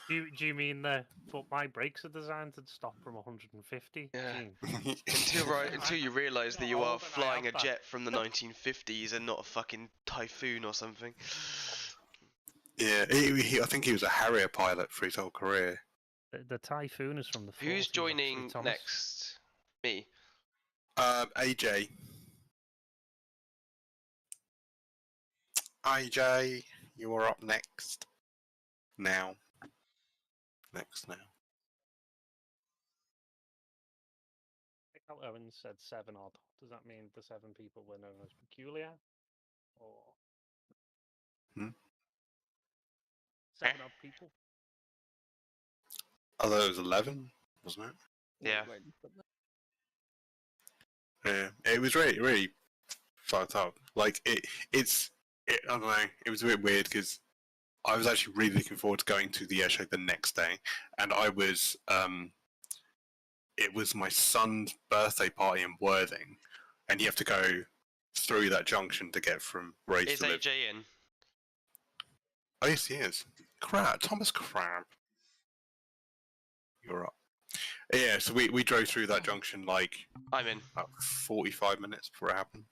Speaker 3: Do you mean but my brakes are designed to stop from 150?
Speaker 2: Yeah.
Speaker 3: Gee.
Speaker 2: Until you realise that
Speaker 3: Not
Speaker 2: you
Speaker 3: old
Speaker 2: are
Speaker 3: and I
Speaker 2: flying a
Speaker 3: have that.
Speaker 2: jet from the 1950s and not a fucking typhoon or something.
Speaker 4: Yeah, I think he was a Harrier pilot for his whole career.
Speaker 3: The Typhoon is from the 40s.
Speaker 2: Who's
Speaker 3: actually,
Speaker 2: joining
Speaker 3: Thomas.
Speaker 2: next? Me.
Speaker 4: AJ. AJ, you are up next. Now. Next now.
Speaker 3: I think how Owen said 7 odd. Does that mean the 7 people were known as peculiar? Or 7 odd people?
Speaker 4: Although it was 11, wasn't it?
Speaker 2: Yeah.
Speaker 4: Yeah, it was really fucked up. Like I don't know. It was a bit weird because I was actually really looking forward to going to the air show the next day, and I was it was my son's birthday party in Worthing, and you have to go through that junction to get from where he used
Speaker 2: Is
Speaker 4: to live.
Speaker 2: AJ in?
Speaker 4: Oh yes, he is. Thomas Crab. You're up. Yeah, so we drove through that junction like
Speaker 2: I'm in.
Speaker 4: about 45 minutes before it happened.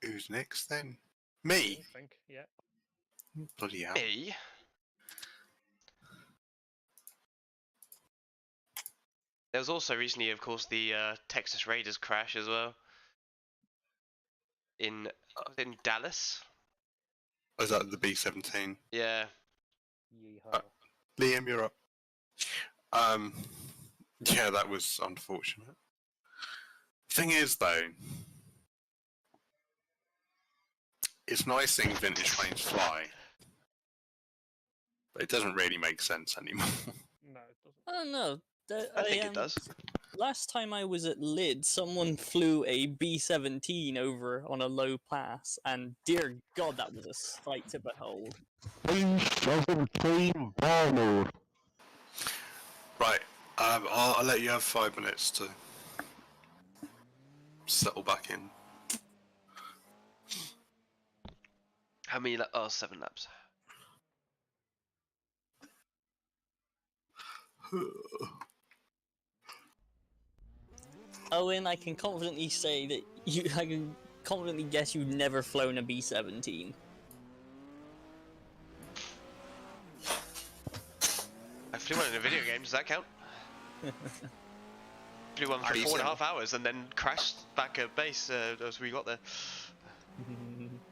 Speaker 4: Who's next then? Me?
Speaker 3: I think, yeah.
Speaker 4: Bloody hell.
Speaker 2: Me? There was also recently, of course, the Texas Raiders crash as well. In Dallas.
Speaker 4: Was that the B-17?
Speaker 2: Yeah.
Speaker 3: Yeehaw.
Speaker 4: Liam, you're up. Yeah, that was unfortunate. Thing is, though, it's nice seeing vintage planes fly, but it doesn't really make sense anymore.
Speaker 3: No, it doesn't.
Speaker 1: I don't know.
Speaker 2: I think it does.
Speaker 1: Last time I was at Lid, someone flew a B-17 over on a low pass, and dear God, that was a sight to behold.
Speaker 6: B-17 ball mode.
Speaker 4: Right, I'll let you have 5 minutes to settle back in.
Speaker 2: How many? 7 laps.
Speaker 1: Owen, I can confidently say that I can confidently guess you've never flown a B-17.
Speaker 2: I flew one in a video game. Does that count? Flew one for 4.5 hours and then crashed back at base as we got there.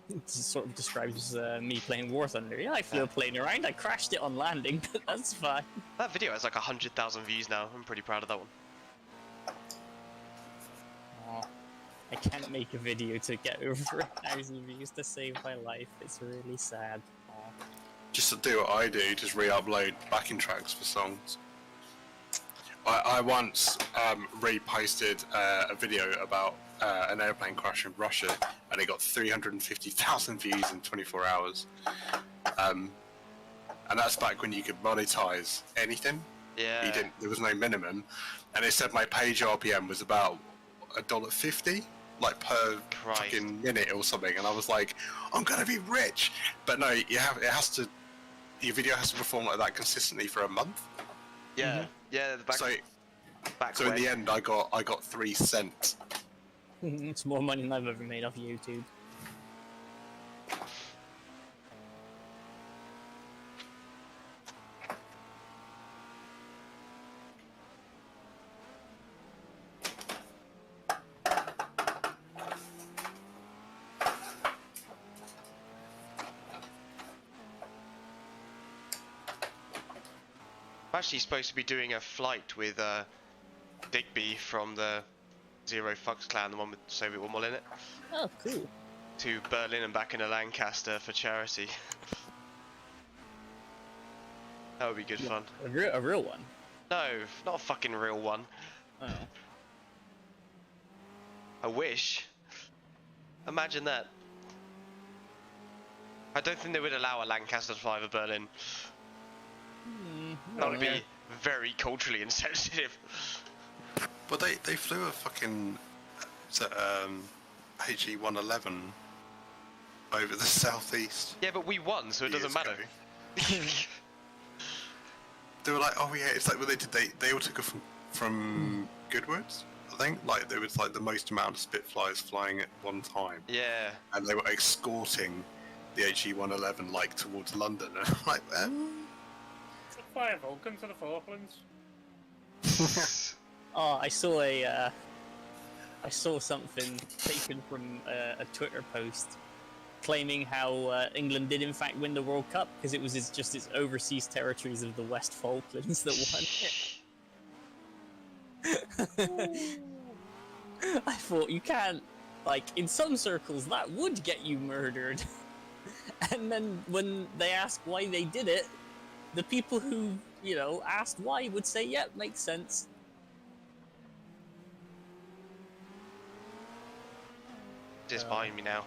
Speaker 1: It sort of describes me playing War Thunder. Yeah, I flew a plane around, I crashed it on landing, but that's fine.
Speaker 2: That video has like 100,000 views now. I'm pretty proud of that one.
Speaker 1: Aw, I can't make a video to get over 1,000 views to save my life. It's really sad. Aw.
Speaker 4: Just to do what I do, just re-upload backing tracks for songs. I once reposted a video about an airplane crash in Russia, and it got 350,000 views in 24 hours. And that's back when you could monetize anything.
Speaker 2: Yeah.
Speaker 4: There was no minimum, and it said my page RPM was about $1.50, like per fucking minute or something. And I was like, I'm gonna be rich. But no, your video has to perform like that consistently for a month.
Speaker 2: Yeah. Yeah.
Speaker 4: So in the end, I got 3 cents.
Speaker 1: It's more money than I've ever made off YouTube.
Speaker 2: I'm actually supposed to be doing a flight with Digby from the Zero Fucks clan, the one with Soviet War in it.
Speaker 1: Oh, cool.
Speaker 2: To Berlin and back into Lancaster for charity. That would be good fun.
Speaker 1: A real one?
Speaker 2: No, not a fucking real one.
Speaker 1: Oh.
Speaker 2: I wish. Imagine that. I don't think they would allow a Lancaster to fly over Berlin. That would be very culturally insensitive.
Speaker 4: But they flew a fucking HE-111 over the southeast.
Speaker 2: Yeah, but we won, so it doesn't matter.
Speaker 4: They were like, oh yeah, it's like what they did. They all took it from Goodwood, I think. Like there was like the most amount of Spitfires flying at one time.
Speaker 2: Yeah.
Speaker 4: And they were escorting the HE-111 like towards London. And I'm like,
Speaker 3: Fly a Vulcan to the Falklands.
Speaker 1: Oh, I saw something taken from a Twitter post claiming how England did in fact win the World Cup because it was just its overseas territories of the West Falklands that won it. I thought you can't, like, in some circles that would get you murdered. And then when they ask why they did it, the people who, asked why would say, yep, makes sense.
Speaker 2: Just behind me now.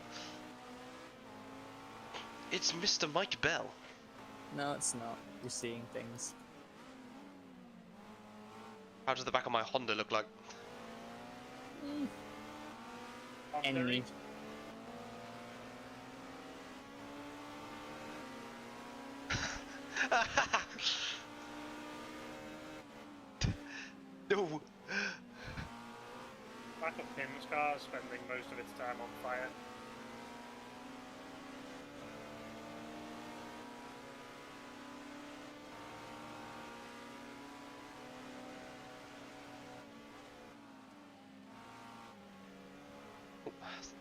Speaker 2: It's Mr. Mike Bell.
Speaker 1: No, it's not. You're seeing things.
Speaker 2: How does the back of my Honda look like?
Speaker 1: Enemy.
Speaker 2: No.
Speaker 3: Back of Tim's car, spending most of its time on fire.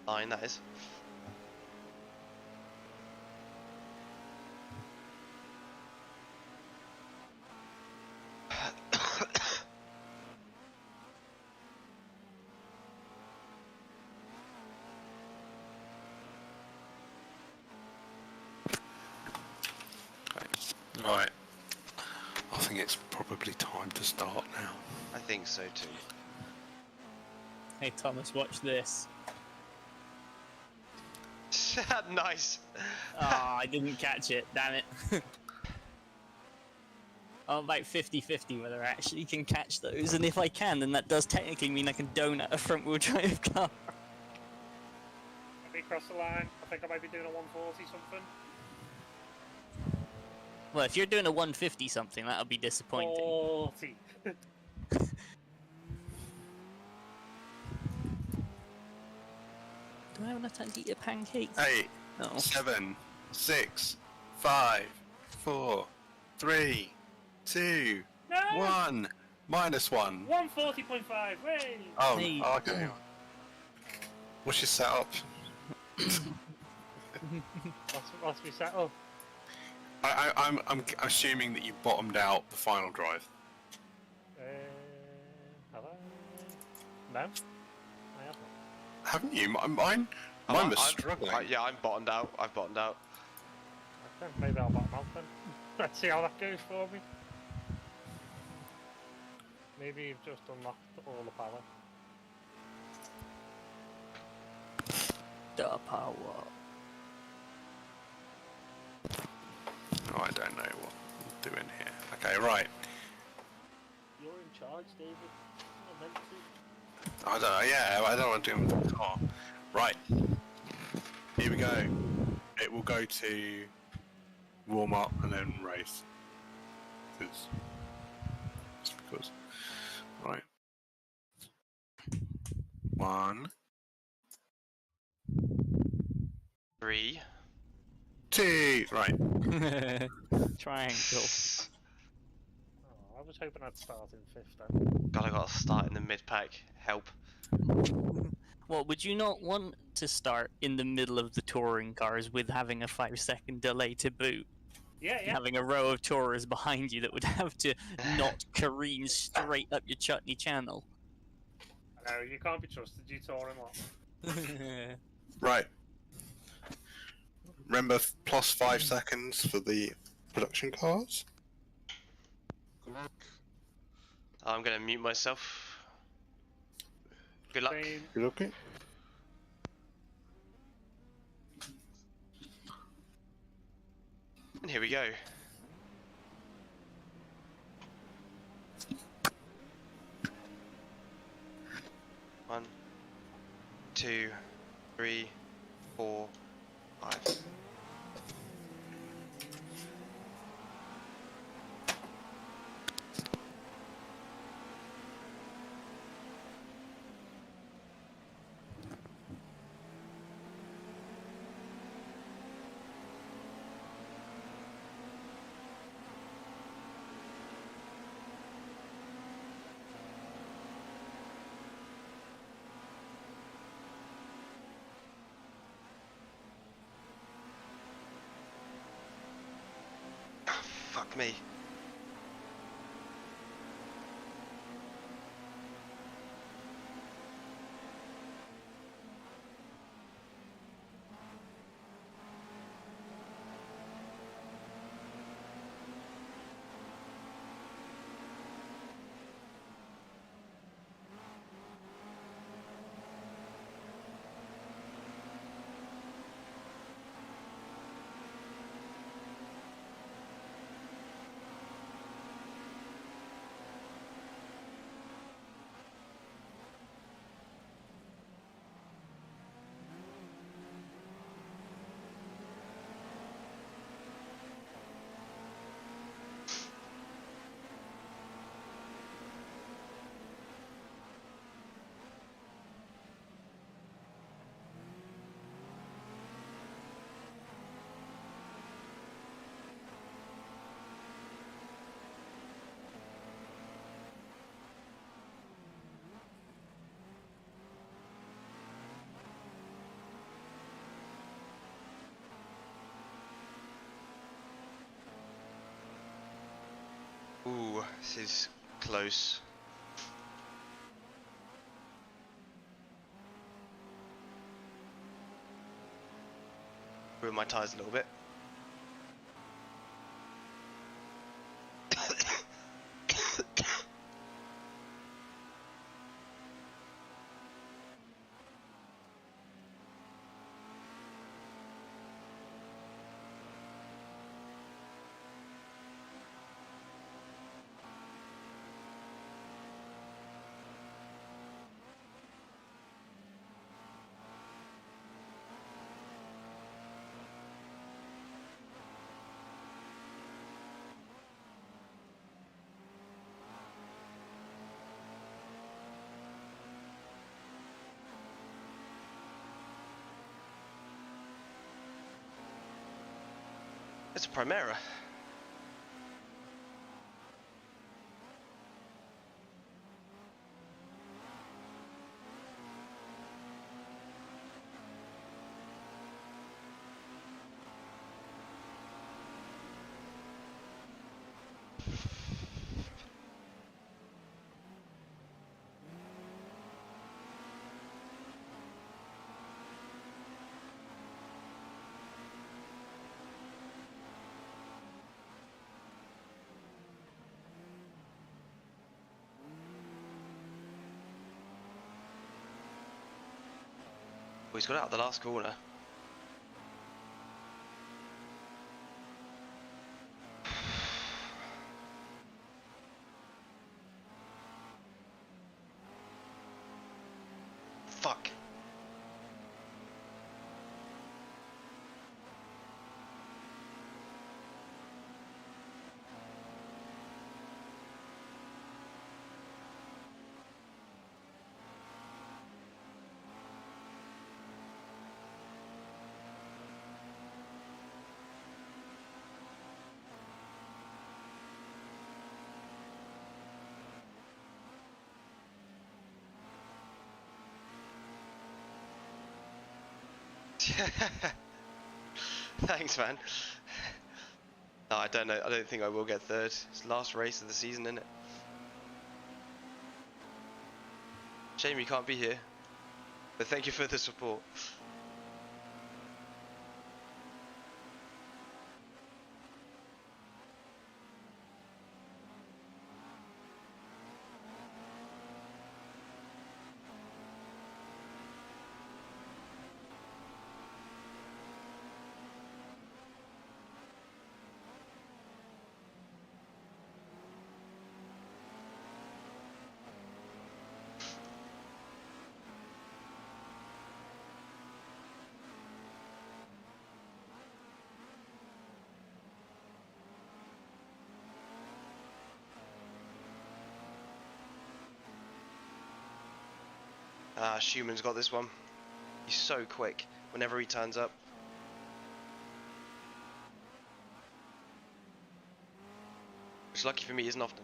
Speaker 2: Line, that is.
Speaker 4: Right. I think it's probably time to start now.
Speaker 2: I think so too.
Speaker 1: Hey Thomas, watch this.
Speaker 2: Nice.
Speaker 1: Ah, I didn't catch it. Damn it. I'm about 50-50 whether I actually can catch those, and if I can, then that does technically mean I can donut a front-wheel drive car.
Speaker 3: Let me cross the line. I think I might be doing a 140 something.
Speaker 1: Well, if you're doing a 150 something, that'll be disappointing.
Speaker 3: 40.
Speaker 1: Do I have enough time to eat a pancake?
Speaker 4: 8,
Speaker 1: No.
Speaker 4: 7, 6, 5, 4, 3, 2,
Speaker 3: No!
Speaker 4: 1. -1.
Speaker 3: 140.5. Way.
Speaker 4: Oh,
Speaker 1: Hey.
Speaker 4: okay. What's your setup?
Speaker 3: What's me set up?
Speaker 4: I'm assuming that you bottomed out the final drive.
Speaker 3: Have I? No. I have not.
Speaker 4: Haven't you? Mine was struggling.
Speaker 2: Yeah, I'm bottomed out. I've bottomed out.
Speaker 3: Okay, maybe I'll bottom out then. Let's see how that goes for me. Maybe you've just unlocked all the power.
Speaker 1: The power.
Speaker 4: Oh, I don't know what I'm doing here. Okay, right.
Speaker 3: You're in charge, David. You're not meant to.
Speaker 4: I don't know, yeah, I don't want to do it with the car. Right. Here we go. It will go to warm up and then race. Just because. Right. 1,
Speaker 2: 3.
Speaker 4: 2. Right.
Speaker 1: Triangle.
Speaker 3: Oh, I was hoping I'd start in 5th then.
Speaker 2: God, I got to start in the mid pack. Help.
Speaker 1: Well, would you not want to start in the middle of the touring cars with having a 5-second delay to boot?
Speaker 3: Yeah, yeah.
Speaker 1: Having a row of tourers behind you that would have to not careen straight up your chutney channel.
Speaker 3: I know, you can't be trusted, you touring lot.
Speaker 4: Right. Remember plus 5 seconds for the production cars?
Speaker 8: Good luck.
Speaker 2: I'm gonna mute myself. Good luck.
Speaker 3: Same.
Speaker 4: You okay?
Speaker 2: And here we go. One, 2, 3, 4, 5. Fuck me. This is close. Ruin my tyres a little bit. It's a Primera. Oh, he's got out of the last corner. Fuck. Thanks, man. No, I don't know. I don't think I will get third. It's the last race of the season, isn't it? Shame you can't be here. But thank you for the support. Ah, Schumann's got this one. He's so quick whenever he turns up. Which, lucky for me, isn't often.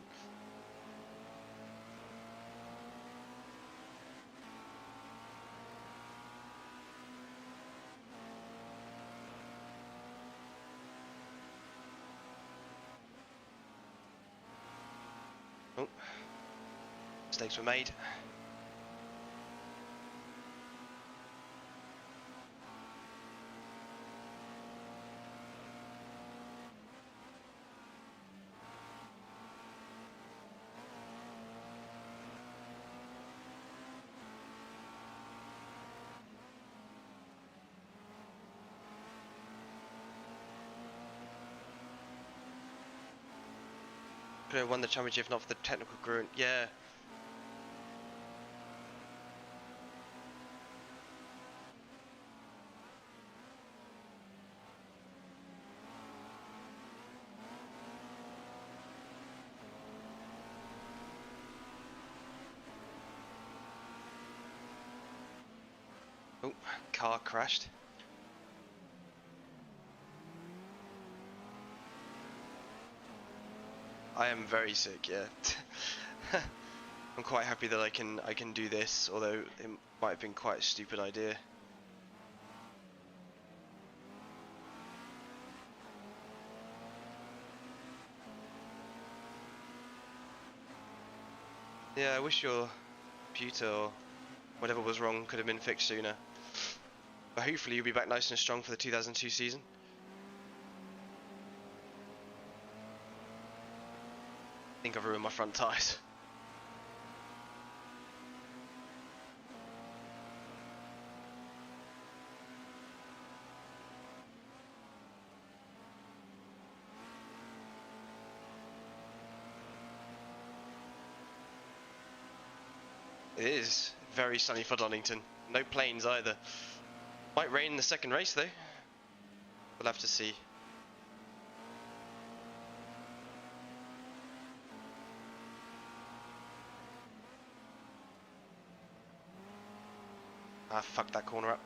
Speaker 2: Oh, mistakes were made. Could have won the championship if not for the technical grunt. Yeah. Oh, car crashed. I am very sick, yeah. I'm quite happy that I can do this, although it might have been quite a stupid idea. Yeah, I wish your computer or whatever was wrong could have been fixed sooner. But hopefully you'll be back nice and strong for the 2002 season. I think I've ruined my front tyres. It is very sunny for Donnington. No planes either. Might rain in the second race though. We'll have to see. Ah, fuck that corner up.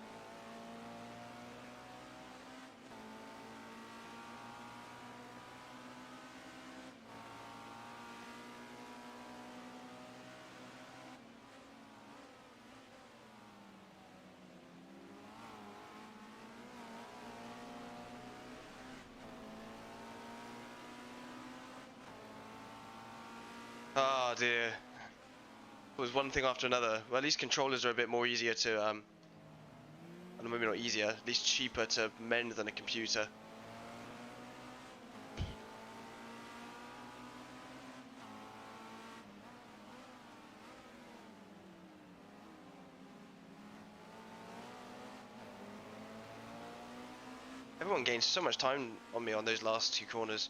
Speaker 2: Oh dear. It was one thing after another. Well, at least controllers are a bit more easier to, well, maybe not easier, at least cheaper to mend than a computer. Everyone gained so much time on me on those last two corners.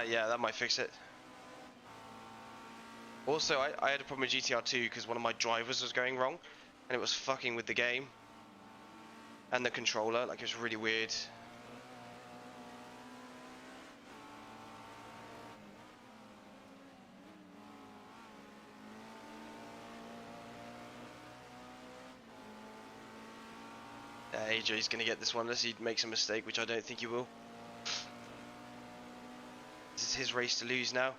Speaker 2: Yeah, that might fix it. Also, I had a problem with GTR 2 because one of my drivers was going wrong, and it was fucking with the game and the controller. Like, it was really weird. AJ's gonna get this one unless he makes a mistake, which I don't think he will. This is his race to lose now.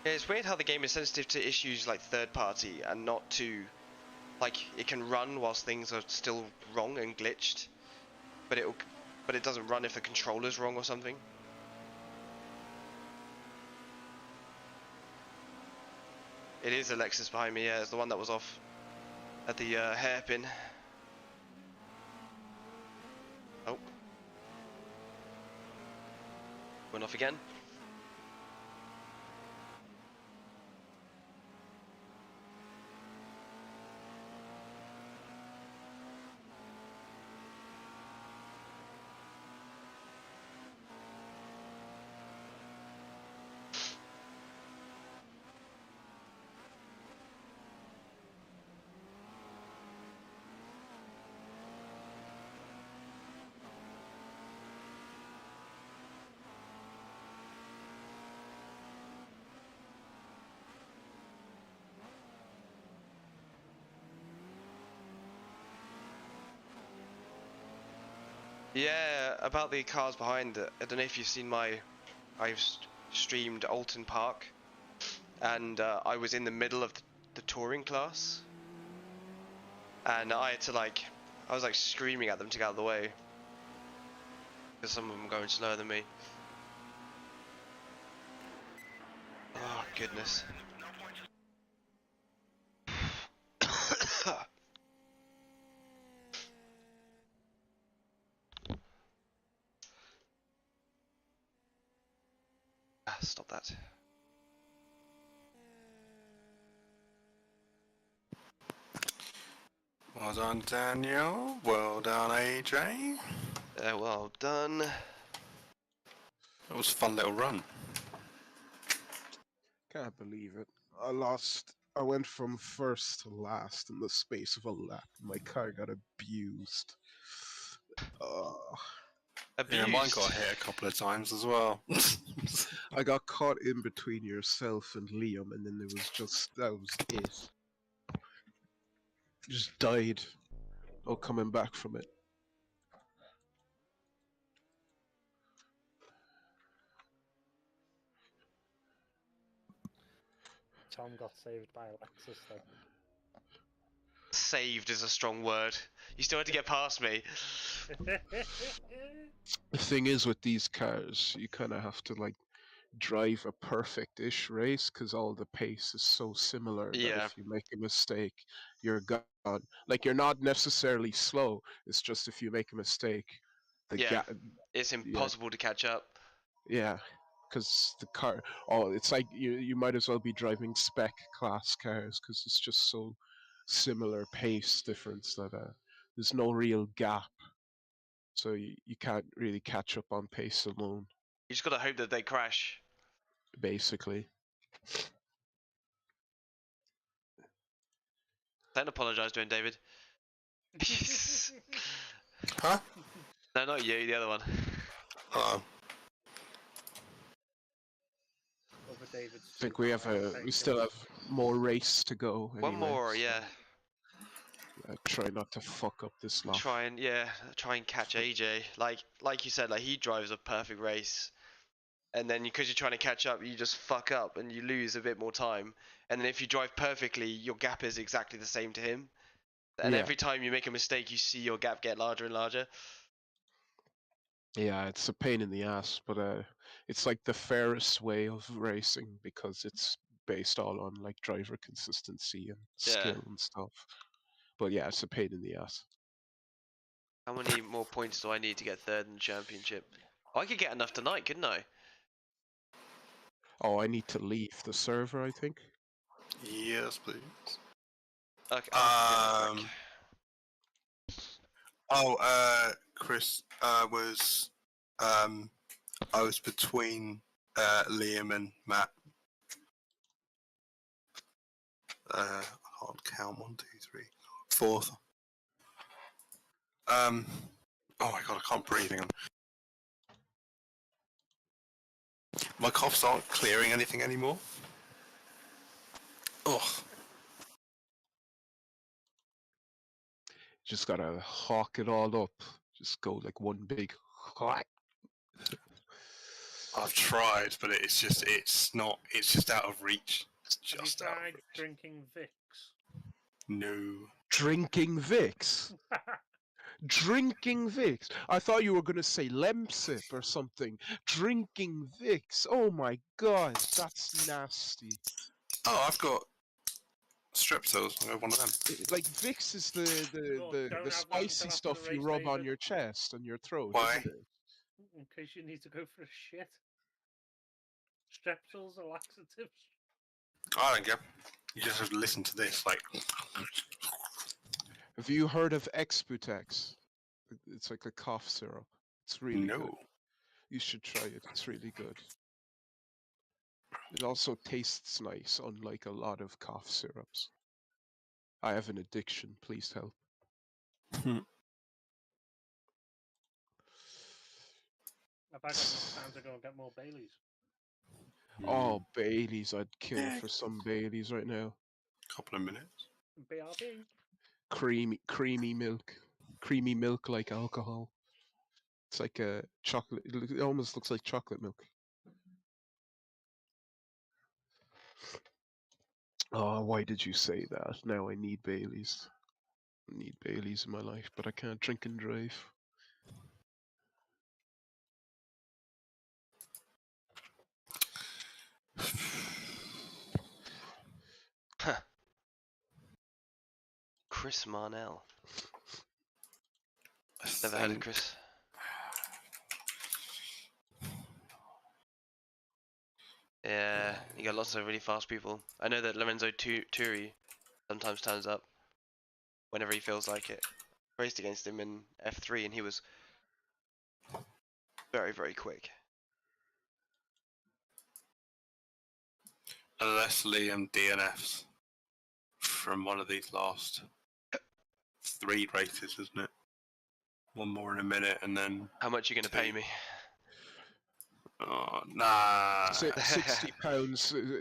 Speaker 2: Yeah, it's weird how the game is sensitive to issues like third party and not to, like, it can run whilst things are still wrong and glitched, but it doesn't run if the controller's wrong or something. It is Alexis behind me, yeah, it's the one that was off at the hairpin. Oh. Went off again. Yeah, about the cars behind it. I don't know if you've seen I've streamed Alton Park, and I was in the middle of the touring class, and I had to like I was like screaming at them to get out of the way. Because some of them are going slower than me. Oh, goodness. Stop that.
Speaker 4: Well done, Daniel. Well done, AJ.
Speaker 2: Well done.
Speaker 4: That was a fun little run.
Speaker 6: Can't believe it. I lost. I went from first to last in the space of a lap. My car got abused.
Speaker 2: Abused.
Speaker 4: Yeah, mine got hit a couple of times as well.
Speaker 6: I got caught in between yourself and Liam, and then there was that was it. Just died. No coming back from it.
Speaker 3: Tom got saved by Alexis, though.
Speaker 2: Saved is a strong word. You still had to get past me.
Speaker 6: The thing is with these cars, you kind of have to like drive a perfect-ish race because all the pace is so similar that
Speaker 2: Yeah.
Speaker 6: if you make a mistake, you're gone. Like you're not necessarily slow. It's just if you make a mistake, the
Speaker 2: Yeah.
Speaker 6: gap.
Speaker 2: It's impossible to catch up.
Speaker 6: Yeah, because the car. Oh, it's like you might as well be driving spec class cars because it's just so similar pace difference that there's no real gap. So you can't really catch up on pace alone,
Speaker 2: You just gotta hope that they crash.
Speaker 6: basically.
Speaker 2: Don't apologise to him, David.
Speaker 4: Huh?
Speaker 2: No, not you, the other one.
Speaker 3: Over David's
Speaker 6: I think we still have more race to go.
Speaker 2: One
Speaker 6: Anyway,
Speaker 2: more,
Speaker 6: so
Speaker 2: yeah.
Speaker 6: I try not to fuck up this lap.
Speaker 2: Try and catch AJ. Like you said, like he drives a perfect race, and then because you're trying to catch up, you just fuck up and you lose a bit more time. And then if you drive perfectly, your gap is exactly the same to him. And
Speaker 6: Yeah.
Speaker 2: every time you make a mistake, you see your gap get larger and larger.
Speaker 6: Yeah, it's a pain in the ass, but it's like the fairest way of racing because it's based all on like driver consistency and skill and stuff. But yeah, it's a pain in the ass.
Speaker 2: How many more points do I need to get third in the championship? Oh, I could get enough tonight, couldn't I?
Speaker 6: Oh, I need to leave the server, I think.
Speaker 4: Yes, please.
Speaker 2: Okay.
Speaker 4: Chris was I was between Liam and Matt. Hard count 1, 2, 3, 4th. Oh my god, I can't breathe. Hang on. My coughs aren't clearing anything anymore. Ugh.
Speaker 6: Just gotta hawk it all up. Just go like one big hawk.
Speaker 4: I've tried, but it's just out of reach. It's
Speaker 3: Have you
Speaker 4: just out of
Speaker 3: tried
Speaker 4: reach.
Speaker 3: drinking Vicks?
Speaker 4: No.
Speaker 6: Drinking Vicks. Drinking Vicks. I thought you were gonna say Lemsip or something. Drinking Vicks. Oh my god, that's nasty.
Speaker 4: Oh, I've got Strepsils. I have one of them.
Speaker 6: Like Vicks is
Speaker 3: Look,
Speaker 6: the
Speaker 3: don't have that
Speaker 6: spicy
Speaker 3: until after
Speaker 6: stuff
Speaker 3: the
Speaker 6: you
Speaker 3: race,
Speaker 6: rub on
Speaker 3: David.
Speaker 6: your chest and your throat,
Speaker 4: Why?
Speaker 6: isn't it?
Speaker 3: In case you need to go for a shit. Strepsils are laxatives.
Speaker 4: I don't care. You just have to listen to this, like.
Speaker 6: Have you heard of Exputex? It's like a cough syrup. It's really
Speaker 4: No.
Speaker 6: good. You should try it. It's really good. It also tastes nice, unlike a lot of cough syrups. I have an addiction. Please help.
Speaker 3: Have I got enough time to go and get more Baileys?
Speaker 6: Oh, Baileys. I'd kill for some Baileys right now.
Speaker 4: Couple of minutes.
Speaker 3: BRB.
Speaker 6: Creamy milk. Creamy milk like alcohol. It's like a chocolate. It almost looks like chocolate milk. Oh, why did you say that? Now I need Baileys. I need Baileys in my life, but I can't drink and drive.
Speaker 2: Chris Marnell.
Speaker 4: I
Speaker 2: Never heard of
Speaker 4: think-
Speaker 2: Chris. Yeah, you got lots of really fast people. I know that Lorenzo Turi sometimes turns up whenever he feels like it. Raced against him in F3 and he was very, very quick.
Speaker 4: Unless Liam DNFs from one of these last 3 races, isn't it? One more in a minute, and then
Speaker 2: How much are you going to pay me?
Speaker 4: oh, nah.
Speaker 6: £60.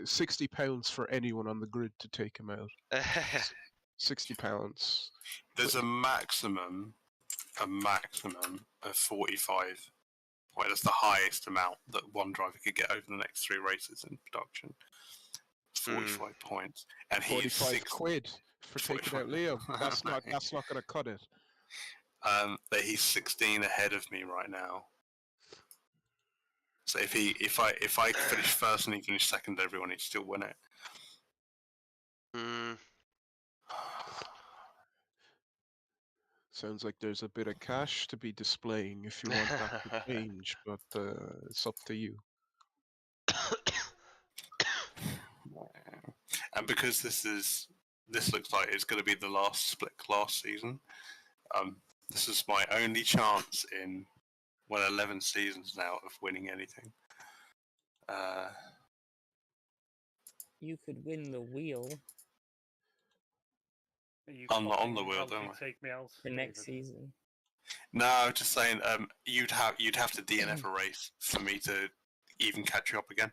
Speaker 6: £60 for anyone on the grid to take him out. £60.
Speaker 4: There's a maximum of 45. Well, that's the highest amount that one driver could get over the next 3 races in production. 45 points, and he is
Speaker 6: 45 quid for taking out Liam. That's not going to cut it.
Speaker 4: That he's 16 ahead of me right now. So if I finish first and he finished second, everyone, he'd still win it.
Speaker 6: Sounds like there's a bit of cash to be displaying if you want that to change, but it's up to you.
Speaker 4: And because this looks like it's going to be the last split class season, this is my only chance in 11 seasons now of winning anything.
Speaker 1: You could win the wheel
Speaker 3: You
Speaker 4: I'm not on
Speaker 3: fucking
Speaker 4: the wheel,
Speaker 3: helped
Speaker 4: don't
Speaker 3: me
Speaker 4: I?
Speaker 3: Take me out.
Speaker 1: for next
Speaker 3: David.
Speaker 1: season.
Speaker 4: No, I'm just saying. You'd have to DNF a race for me to even catch you up again.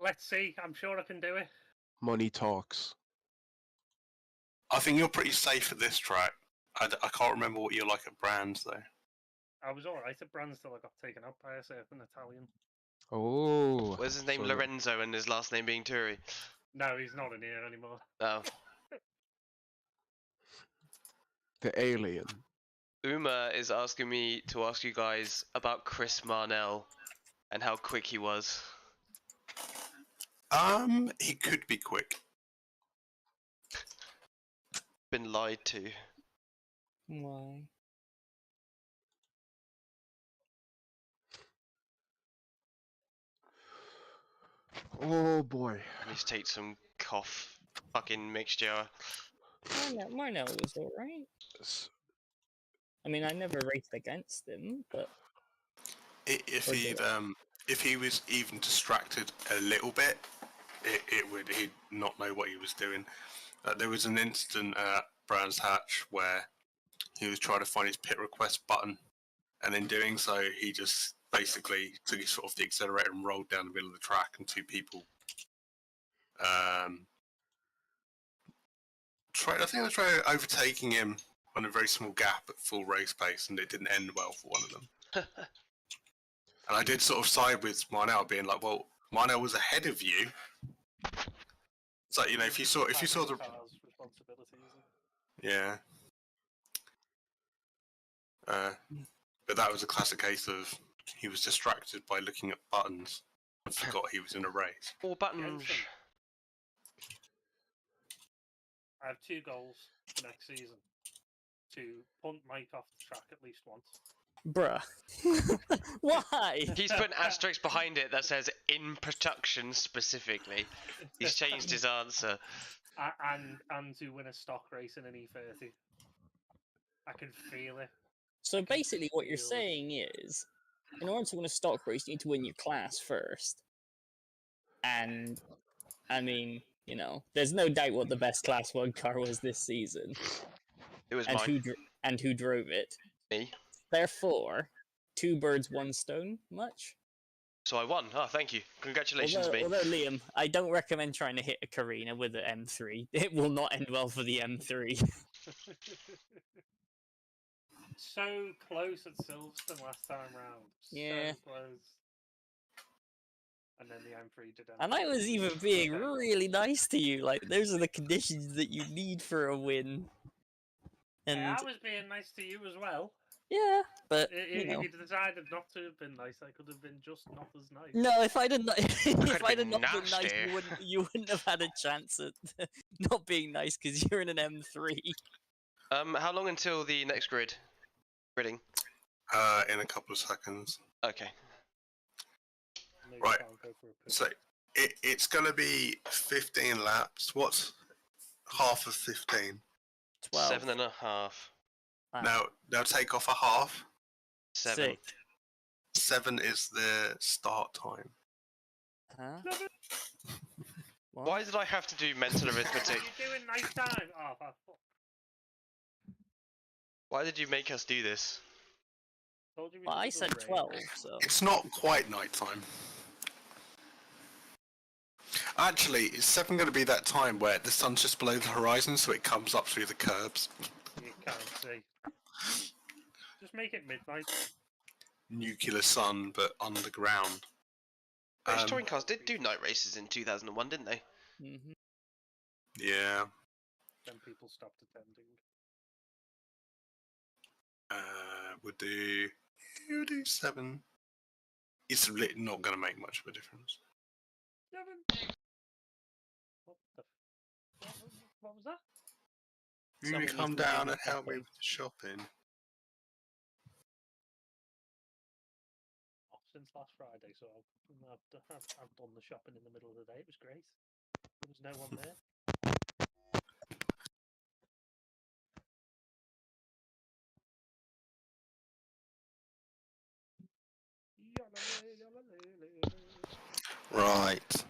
Speaker 3: Let's see. I'm sure I can do it.
Speaker 6: Money talks.
Speaker 4: I think you're pretty safe at this track. I can't remember what you're like at Brands though.
Speaker 3: I was alright at Brands till I got taken out by a certain Italian.
Speaker 6: Oh.
Speaker 2: Where's his name?
Speaker 6: so
Speaker 2: Lorenzo, and his last name being Turi.
Speaker 3: No, he's not in here anymore.
Speaker 2: Oh.
Speaker 6: The alien.
Speaker 2: Uma is asking me to ask you guys about Chris Marnell and how quick he was.
Speaker 4: He could be quick.
Speaker 2: Been lied to.
Speaker 1: Why?
Speaker 6: Oh boy.
Speaker 2: I need to take some cough fucking mixture.
Speaker 1: Marnell was alright. I mean, I never raced against him, but
Speaker 4: If
Speaker 1: Or
Speaker 4: he'd if he was even distracted a little bit, he'd not know what he was doing. There was an incident at Brands Hatch where he was trying to find his pit request button, and in doing so, he just basically took his foot off the accelerator and rolled down the middle of the track, and 2 people. I think they tried overtaking him on a very small gap at full race pace, and it didn't end well for one of them. And I did sort of side with Marnell, being like, "Well, Marnell was ahead of you." So if you saw the
Speaker 3: car's responsibility, isn't it?
Speaker 4: yeah. But that was a classic case of he was distracted by looking at buttons and forgot he was in a race.
Speaker 2: More buttons.
Speaker 3: Jensen, I have 2 goals for next season: to punt Mike off the track at least once.
Speaker 1: bruh. Why?
Speaker 2: He's put an asterisk behind it that says in production specifically. He's changed his answer.
Speaker 3: And to win a stock race in an E30. I can feel it.
Speaker 1: So basically, what you're
Speaker 3: feel it.
Speaker 1: saying is, in order to win a stock race, you need to win your class first. And, I mean, there's no doubt what the best Class 1 car was this season.
Speaker 2: It was
Speaker 1: And
Speaker 2: mine.
Speaker 1: who drove it.
Speaker 2: Me.
Speaker 1: Therefore, 2 birds, 1 stone, much?
Speaker 2: So I won. Oh, thank you. Congratulations, me.
Speaker 1: Although, Liam, I don't recommend trying to hit a Carina with an M3. It will not end well for the M3.
Speaker 3: So close at Silverstone last time round.
Speaker 1: Yeah.
Speaker 3: So close. and then the M3 did.
Speaker 1: And I was even being really nice to you. Like, those are the conditions that you need for a win. And
Speaker 3: I was being nice to you as well.
Speaker 1: yeah, but
Speaker 3: If
Speaker 1: you know,
Speaker 3: you decided not to have been nice, I could have been just not as nice.
Speaker 1: no. If I'd have not, if
Speaker 2: Could've
Speaker 1: I'd have
Speaker 2: been
Speaker 1: not been nice,
Speaker 2: nasty.
Speaker 1: you wouldn't have had a chance at not being nice because you're in an M3.
Speaker 2: How long until the next gridding?
Speaker 4: In a couple of seconds.
Speaker 2: Okay.
Speaker 3: Maybe
Speaker 4: Right.
Speaker 3: I'll go for a pick.
Speaker 4: So it's going to be 15 laps. What's half of 15?
Speaker 1: 12.
Speaker 2: 7.5.
Speaker 1: Ah,
Speaker 4: Now take off a half.
Speaker 2: 7.
Speaker 1: 6.
Speaker 4: 7 is the start time.
Speaker 1: Huh? What?
Speaker 2: Why did I have to do mental arithmetic?
Speaker 3: You're doing nice time. Oh, for fuck.
Speaker 2: Why did you make us do this?
Speaker 3: Told you we
Speaker 1: Well,
Speaker 3: could
Speaker 1: I
Speaker 3: have
Speaker 1: said
Speaker 3: rain.
Speaker 1: 12, so.
Speaker 4: It's not quite night time. Actually, is 7 going to be that time where the sun's just below the horizon, so it comes up through the curbs?
Speaker 3: You can't see. Just make it midnight.
Speaker 4: Nuclear sun, but underground.
Speaker 2: British touring cars did do night races in 2001, didn't they?
Speaker 1: Mhm.
Speaker 4: Yeah.
Speaker 3: Then people stopped attending.
Speaker 4: We'll do 7. It's not going to make much of a difference.
Speaker 3: 7. What was that?
Speaker 4: You
Speaker 1: Someone
Speaker 4: come
Speaker 1: needs to
Speaker 4: down
Speaker 1: do
Speaker 4: and help me
Speaker 1: shopping.
Speaker 4: with the shopping.
Speaker 3: Oh, since last Friday, so I've done the shopping in the middle of the day. It was great. There was no one there.
Speaker 4: Right.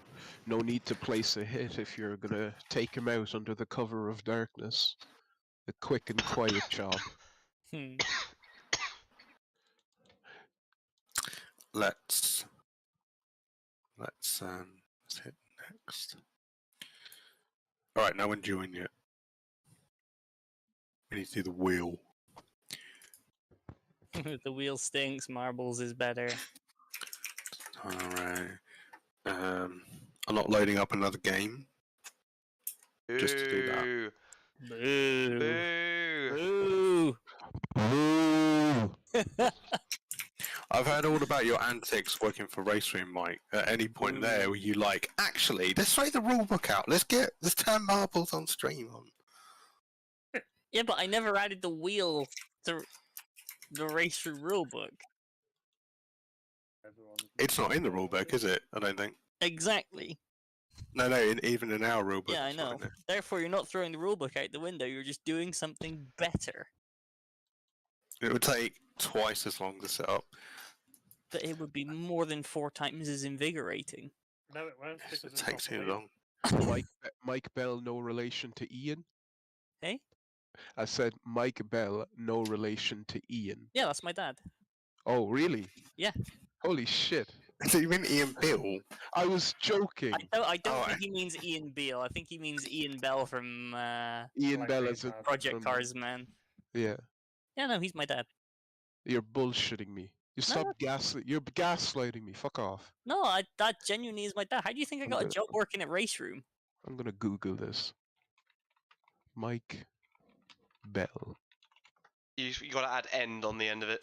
Speaker 6: No need to place a hit if you're gonna take him out under the cover of darkness. A quick and quiet job.
Speaker 1: Hmm.
Speaker 4: Let's hit next. Alright, no one joined yet. We need to do the wheel.
Speaker 1: The wheel stinks, marbles is better.
Speaker 4: Alright. I'm not loading up another game. Just to do that.
Speaker 2: Ooh.
Speaker 1: Boo.
Speaker 2: Boo.
Speaker 1: Boo.
Speaker 4: I've heard all about your antics working for Race Room, Mike. At any point there were you like, actually, let's throw the rulebook out. Let's turn marbles on stream on.
Speaker 1: Yeah, but I never added the wheel to the race through rulebook.
Speaker 4: It's not in the rulebook, is it? I don't think.
Speaker 1: Exactly.
Speaker 4: No, even in our rulebook.
Speaker 1: Yeah, I
Speaker 4: it's not
Speaker 1: know.
Speaker 4: in there.
Speaker 1: Therefore, you're not throwing the rulebook out the window. You're just doing something better.
Speaker 4: It would take twice as long to set up.
Speaker 1: But it would be more than 4 times as invigorating.
Speaker 3: No, it won't.
Speaker 4: Yes,
Speaker 3: Because
Speaker 4: it
Speaker 3: it's
Speaker 4: takes
Speaker 3: not
Speaker 4: too
Speaker 3: the
Speaker 4: long.
Speaker 6: Mike Bell, no relation to Ian.
Speaker 1: Hey?
Speaker 6: I said Mike Bell, no relation to Ian.
Speaker 1: Yeah, that's my dad.
Speaker 6: Oh, really?
Speaker 1: Yeah.
Speaker 6: Holy shit!
Speaker 4: So you mean Ian Bill?
Speaker 6: I was joking.
Speaker 1: I don't
Speaker 4: Oh,
Speaker 1: think he means Ian Beale. I think he means Ian Bell from
Speaker 6: Ian
Speaker 3: Like
Speaker 6: Bell
Speaker 3: me,
Speaker 6: is a
Speaker 3: Dad.
Speaker 1: Project
Speaker 6: from-
Speaker 1: Cars, man.
Speaker 6: Yeah,
Speaker 1: Yeah, no, he's my dad.
Speaker 6: you're bullshitting me. You stop You're gaslighting me. Fuck off.
Speaker 1: No, that genuinely is my dad. How do you think I
Speaker 6: I'm
Speaker 1: got a
Speaker 6: gonna-
Speaker 1: job working at Race Room?
Speaker 6: I'm gonna Google this. Mike Bell.
Speaker 2: You got to add end on the end of it.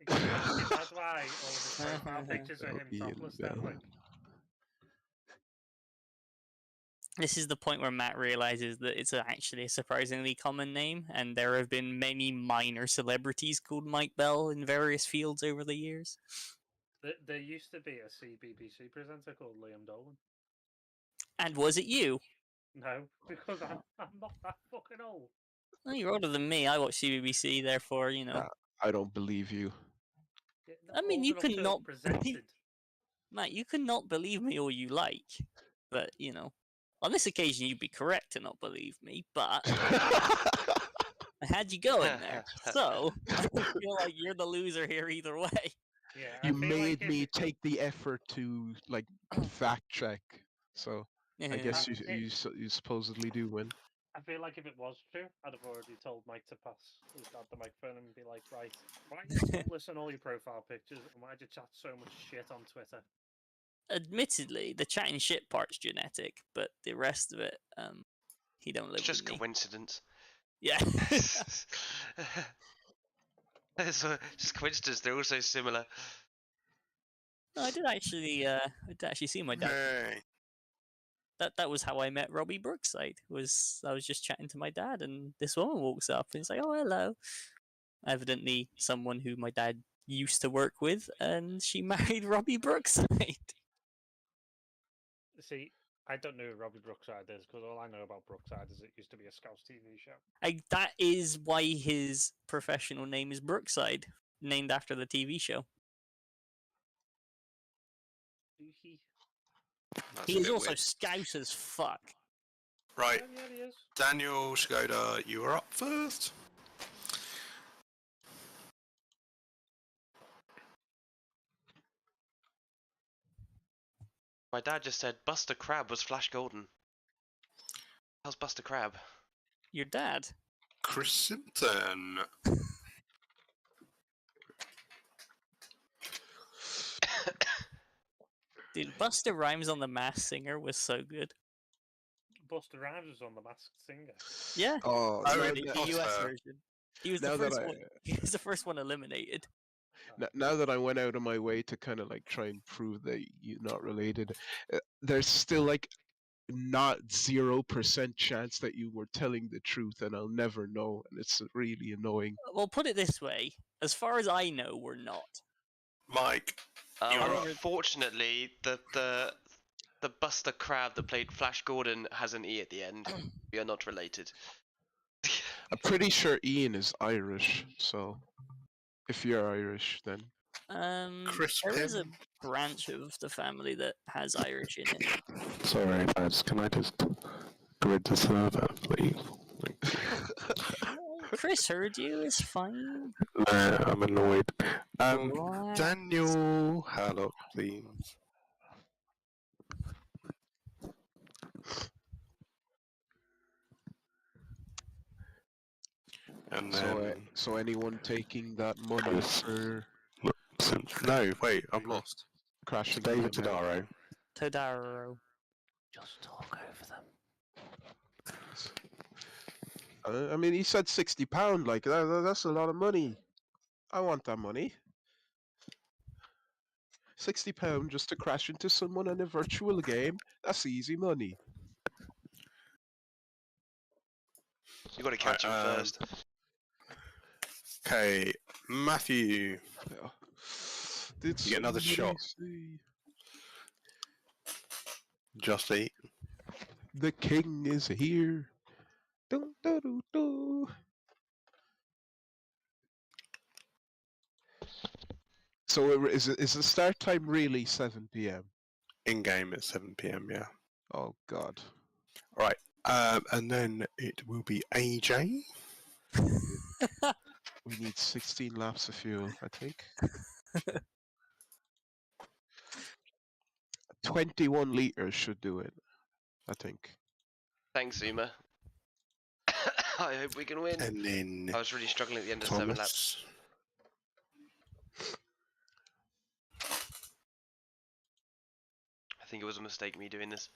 Speaker 3: That's why all of his profile pictures are him
Speaker 6: Ian
Speaker 3: topless.
Speaker 6: Bell.
Speaker 3: Then, like,
Speaker 1: This is the point where Matt realizes that it's actually a surprisingly common name, and there have been many minor celebrities called Mike Bell in various fields over the years.
Speaker 3: there used to be a CBBC presenter called Liam Dolan.
Speaker 1: And was it you?
Speaker 3: No, because I'm not that fucking old.
Speaker 1: Well, you're older than me. I watch CBBC, therefore, you know.
Speaker 6: I don't believe you.
Speaker 3: Yeah,
Speaker 1: I mean,
Speaker 3: old
Speaker 1: you
Speaker 3: enough
Speaker 1: can
Speaker 3: to have
Speaker 1: not
Speaker 3: presented.
Speaker 1: Matt, you can not believe me all you like, but you know, on this occasion you'd be correct to not believe me. But I had you going there, so I feel like you're the loser here either way.
Speaker 3: Yeah, I
Speaker 6: You
Speaker 3: feel
Speaker 6: made
Speaker 3: like
Speaker 6: me
Speaker 3: if,
Speaker 6: take the effort to like fact check. So I
Speaker 1: Yeah.
Speaker 6: guess
Speaker 3: it-
Speaker 6: you supposedly do win.
Speaker 3: I feel like if it was true, I'd have already told Mike to pass his dad the microphone and be like, right, why don't you listen all your profile pictures and why did you chat so much shit on Twitter?
Speaker 1: admittedly, the chatting shit part's genetic, but the rest of it, he don't live
Speaker 2: It's just
Speaker 1: with me.
Speaker 2: coincidence.
Speaker 1: Yeah.
Speaker 2: It's just coincidence. They're all so similar.
Speaker 1: No, I did actually see my dad.
Speaker 4: Hey.
Speaker 1: That was how I met Robbie Brookside. I was just chatting to my dad, and this woman walks up and is like, "Oh, hello." Evidently, someone who my dad used to work with, and she married Robbie Brookside.
Speaker 3: See, I don't know who Robbie Brookside is because all I know about Brookside is it used to be a Scouse TV show.
Speaker 1: That is why his professional name is Brookside, named after the TV show.
Speaker 3: He?
Speaker 4: That's
Speaker 1: He
Speaker 4: a
Speaker 1: is
Speaker 4: bit
Speaker 1: also
Speaker 4: weird.
Speaker 1: Scouse as fuck.
Speaker 4: Right,
Speaker 3: Yeah, he is.
Speaker 4: Daniel Skoda, you are up first.
Speaker 2: My dad just said Buster Crab was Flash Gordon. How's Buster Crab?
Speaker 1: Your dad?
Speaker 4: Chris Simpson.
Speaker 1: Dude, Buster Rhymes on The Masked Singer was so good.
Speaker 3: Buster Rhymes was on The Masked Singer.
Speaker 1: Yeah,
Speaker 6: Oh,
Speaker 4: Oh,
Speaker 6: now,
Speaker 4: and
Speaker 1: the
Speaker 6: that-
Speaker 1: US
Speaker 4: Buster.
Speaker 1: version. He was
Speaker 6: now
Speaker 1: the
Speaker 6: that
Speaker 1: first
Speaker 6: I
Speaker 1: one. He was the first one eliminated.
Speaker 6: now that I went out of my way to kind of like try and prove that you're not related, there's still like not 0% chance that you were telling the truth, and I'll never know, and it's really annoying.
Speaker 1: Well, put it this way: as far as I know, we're not.
Speaker 4: Mike, you're up.
Speaker 2: Unfortunately, the Buster Crab that played Flash Gordon has an E at the end. We are not related.
Speaker 6: I'm pretty sure Ian is Irish, so if you're Irish, then
Speaker 4: Chris
Speaker 1: there is a
Speaker 4: Pym.
Speaker 1: branch of the family that has Irish in it.
Speaker 5: Sorry, lads, can I just grid the server, please?
Speaker 1: Chris heard you. It's fine.
Speaker 5: No, I'm annoyed.
Speaker 1: Relax.
Speaker 5: Daniel, hello, please.
Speaker 4: And
Speaker 6: so
Speaker 4: then
Speaker 6: so anyone taking that money
Speaker 5: Chris.
Speaker 6: for
Speaker 5: No, wait, I'm lost.
Speaker 6: crashing
Speaker 5: David
Speaker 6: the event?
Speaker 5: Tadaro.
Speaker 1: Todaro.
Speaker 5: Just talk over them.
Speaker 6: I mean, he said £60. Like that's a lot of money. I want that money. £60 just to crash into someone in a virtual game. That's easy money.
Speaker 2: You got to catch him first.
Speaker 4: Okay, Matthew.
Speaker 6: Yeah. Did
Speaker 4: You get another
Speaker 6: somebody
Speaker 4: shot.
Speaker 6: say
Speaker 4: Just eat.
Speaker 6: the king is here? Dun, dun, dun, dun. So is the start time really 7 p.m.?
Speaker 4: In game at 7 p.m. Yeah.
Speaker 6: Oh God.
Speaker 4: Right. And then it will be AJ.
Speaker 6: We need 16 laps of fuel, I think. 21 liters should do it, I think.
Speaker 2: Thanks, Zuma. I hope we can win.
Speaker 4: And then
Speaker 2: I was really struggling at the end of 7 laps.
Speaker 4: Thomas.
Speaker 2: I think it was a mistake me doing this.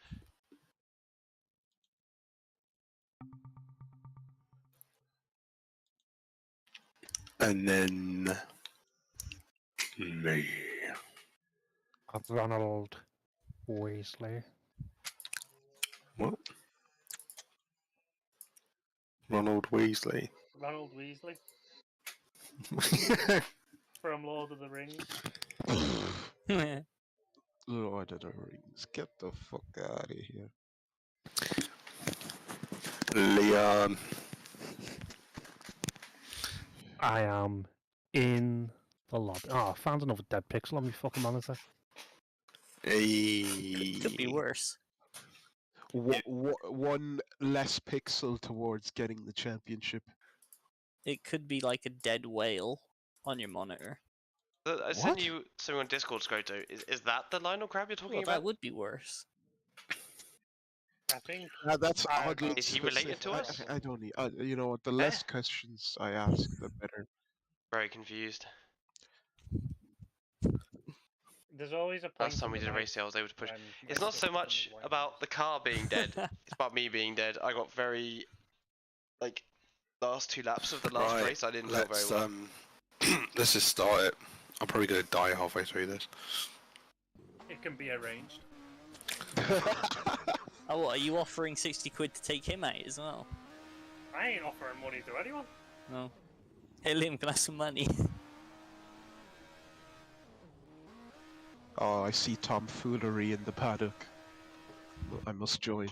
Speaker 4: And then me.
Speaker 5: Ronald Weasley.
Speaker 4: What? Ronald Weasley.
Speaker 3: Ronald Weasley from Lord of the Rings.
Speaker 6: Lord of the Rings, get the fuck out of here.
Speaker 4: Leon.
Speaker 5: I am in the lobby. Oh, I found another dead pixel on my fucking monitor.
Speaker 1: Could be worse.
Speaker 6: One less pixel towards getting the championship.
Speaker 1: It could be like a dead whale on your monitor.
Speaker 2: I sent you something on Discord, Scoto. Is that the Lionel Crab you're talking
Speaker 1: Well,
Speaker 2: about?
Speaker 1: that would be worse.
Speaker 3: I think
Speaker 6: That's
Speaker 3: I
Speaker 6: oddly
Speaker 3: don't-
Speaker 2: Is he related to
Speaker 6: specific.
Speaker 2: us?
Speaker 6: I don't need. You know what? The less questions I ask, the better.
Speaker 2: Very confused.
Speaker 3: There's always a point.
Speaker 2: Last time we
Speaker 3: in the
Speaker 2: did a
Speaker 3: night
Speaker 2: race, I was able to push.
Speaker 3: when
Speaker 2: It's
Speaker 3: my
Speaker 2: not so
Speaker 3: system
Speaker 2: much
Speaker 3: is white
Speaker 2: about
Speaker 3: noise.
Speaker 2: the car being dead. It's about me being dead. I got very, like, last 2 laps of the last
Speaker 4: Right,
Speaker 2: race, I didn't feel very
Speaker 4: let's
Speaker 2: well.
Speaker 4: let's just start it. I'm probably gonna die halfway through this.
Speaker 3: It can be arranged.
Speaker 1: Oh, what, are you offering 60 quid to take him out as well?
Speaker 3: I ain't offering money to anyone.
Speaker 1: No. Hey Liam, can I have some money?
Speaker 6: Oh, I see tomfoolery in the paddock. I must join.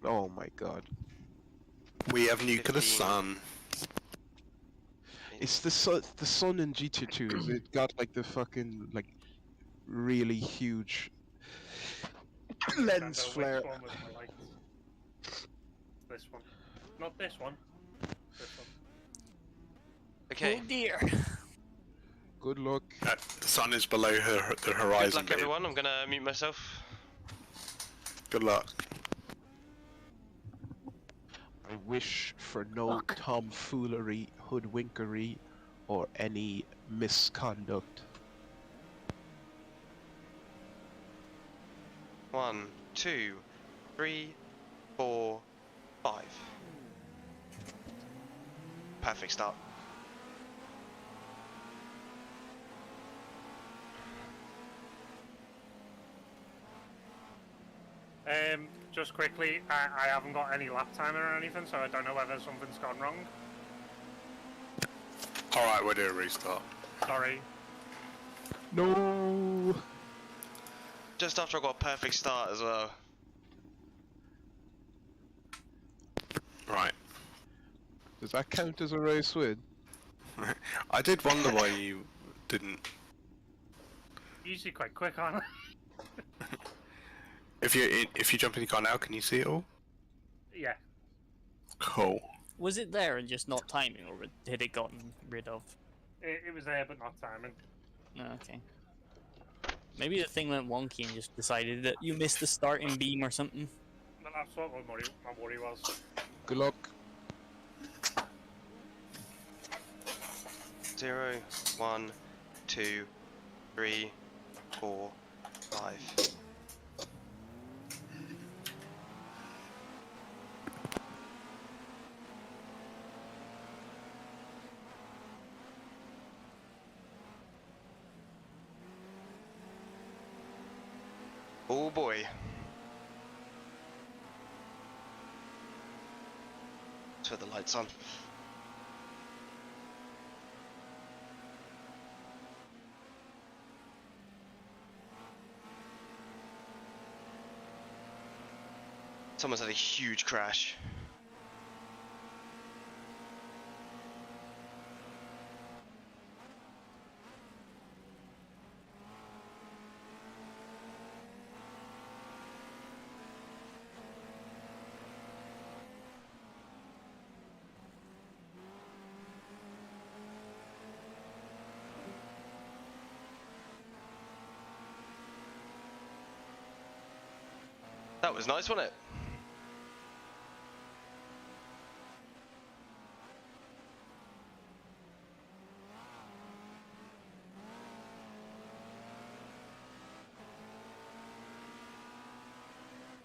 Speaker 6: Oh my god.
Speaker 4: We have nuclear
Speaker 2: 15.
Speaker 4: sun.
Speaker 6: It's the sun in GT2s. It got like the fucking like really huge
Speaker 3: I'm gonna
Speaker 6: lens
Speaker 3: find out
Speaker 6: flare.
Speaker 3: which one was the lights. This one. Not this one. This one.
Speaker 2: Okay,
Speaker 1: Oh dear.
Speaker 6: Good luck.
Speaker 4: The sun is below the
Speaker 2: good
Speaker 4: horizon.
Speaker 2: luck everyone, I'm gonna mute myself.
Speaker 4: Good luck.
Speaker 6: I wish for no tomfoolery, hoodwinkery, or any misconduct.
Speaker 2: 1, 2, 3, 4, 5. Perfect start.
Speaker 3: Just quickly, I haven't got any lap timer or anything, so I don't know whether something's gone wrong.
Speaker 4: Alright, we'll do a restart.
Speaker 3: Sorry.
Speaker 6: No.
Speaker 2: Just after I got a perfect start as well.
Speaker 4: Right.
Speaker 6: Does that count as a race win?
Speaker 4: I did wonder why you didn't.
Speaker 3: Usually quite quick, aren't I?
Speaker 4: If you jump in the car now, can you see it all?
Speaker 3: Yeah.
Speaker 4: Cool.
Speaker 1: Was it there and just not timing, or had it gotten rid of?
Speaker 3: It was there, but not timing.
Speaker 1: No, okay. Maybe the thing went wonky and just decided that you missed the starting beam or something.
Speaker 3: But that's what my worry was.
Speaker 6: Good luck.
Speaker 2: 0, 1, 2, 3, 4, 5. Oh boy. Let's put the lights on. Someone's had a huge crash. That was nice, wasn't it?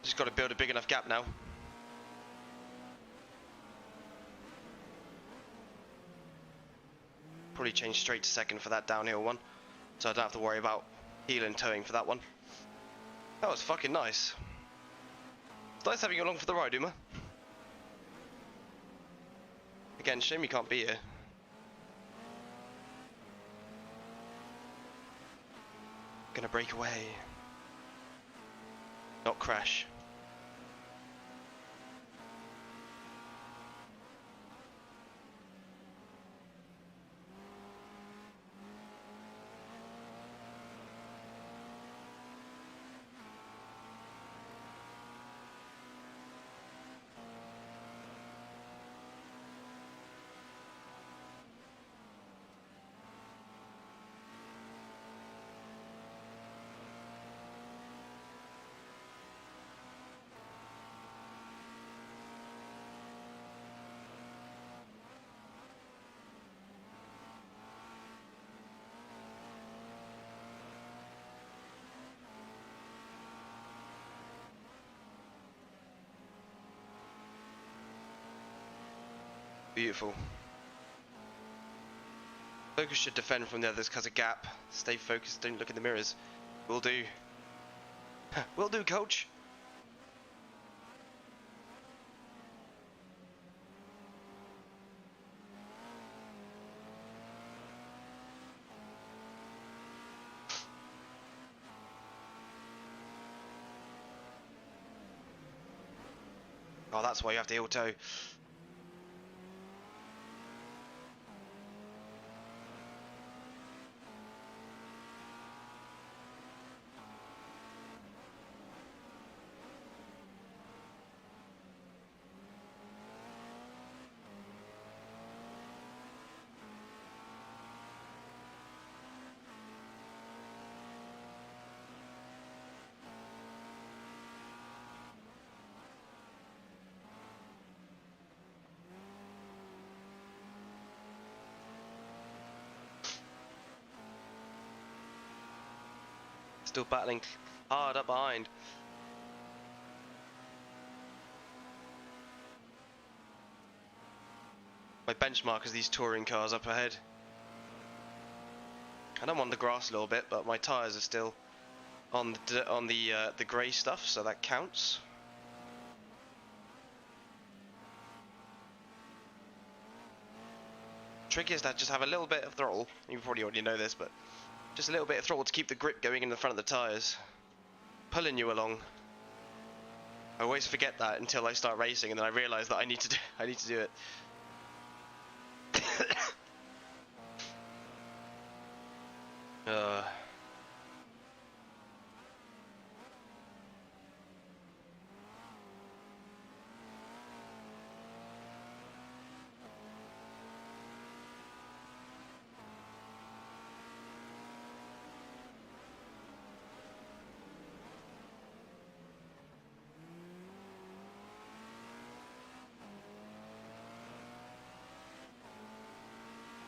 Speaker 2: Just got to build a big enough gap now. Probably change straight to second for that downhill one, so I don't have to worry about heel and towing for that one. That was fucking nice. It's nice having you along for the ride, Uma. Again, shame you can't be here. Gonna break away. Not crash. Beautiful. Focus should defend from the others because a gap. Stay focused, don't look in the mirrors. Will do. Will do, coach. Oh, that's why you have to auto. Still battling hard up behind. My benchmark is these touring cars up ahead. And I'm on the grass a little bit, but my tyres are still on the grey stuff, so that counts. Trick is to just have a little bit of throttle. You probably already know this, but just a little bit of throttle to keep the grip going in the front of the tyres, pulling you along. I always forget that until I start racing, and then I realise that I need to do it.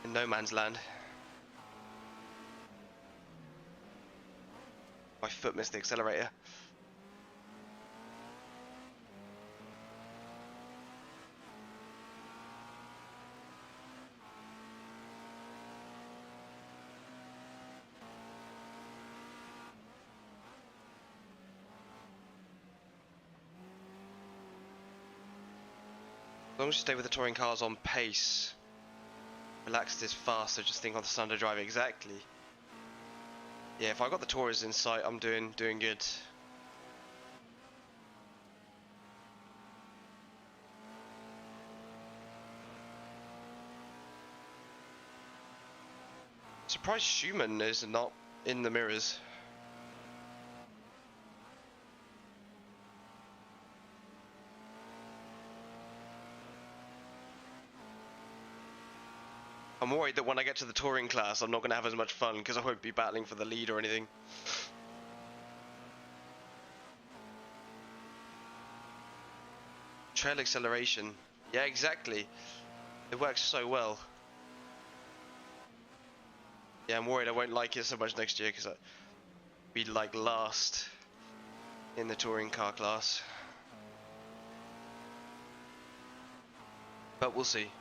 Speaker 2: In no man's land. My foot missed the accelerator. As long as you stay with the touring cars on pace, relaxed is faster, just think on the standard drive. Exactly. Yeah, if I got the tourists in sight, I'm doing good. Surprised Schumann is not in the mirrors. I'm worried that when I get to the touring class, I'm not going to have as much fun because I won't be battling for the lead or anything. Trail acceleration. Yeah, exactly. It works so well. Yeah, I'm worried I won't like it so much next year because I'll be like last in the touring car class. But we'll see.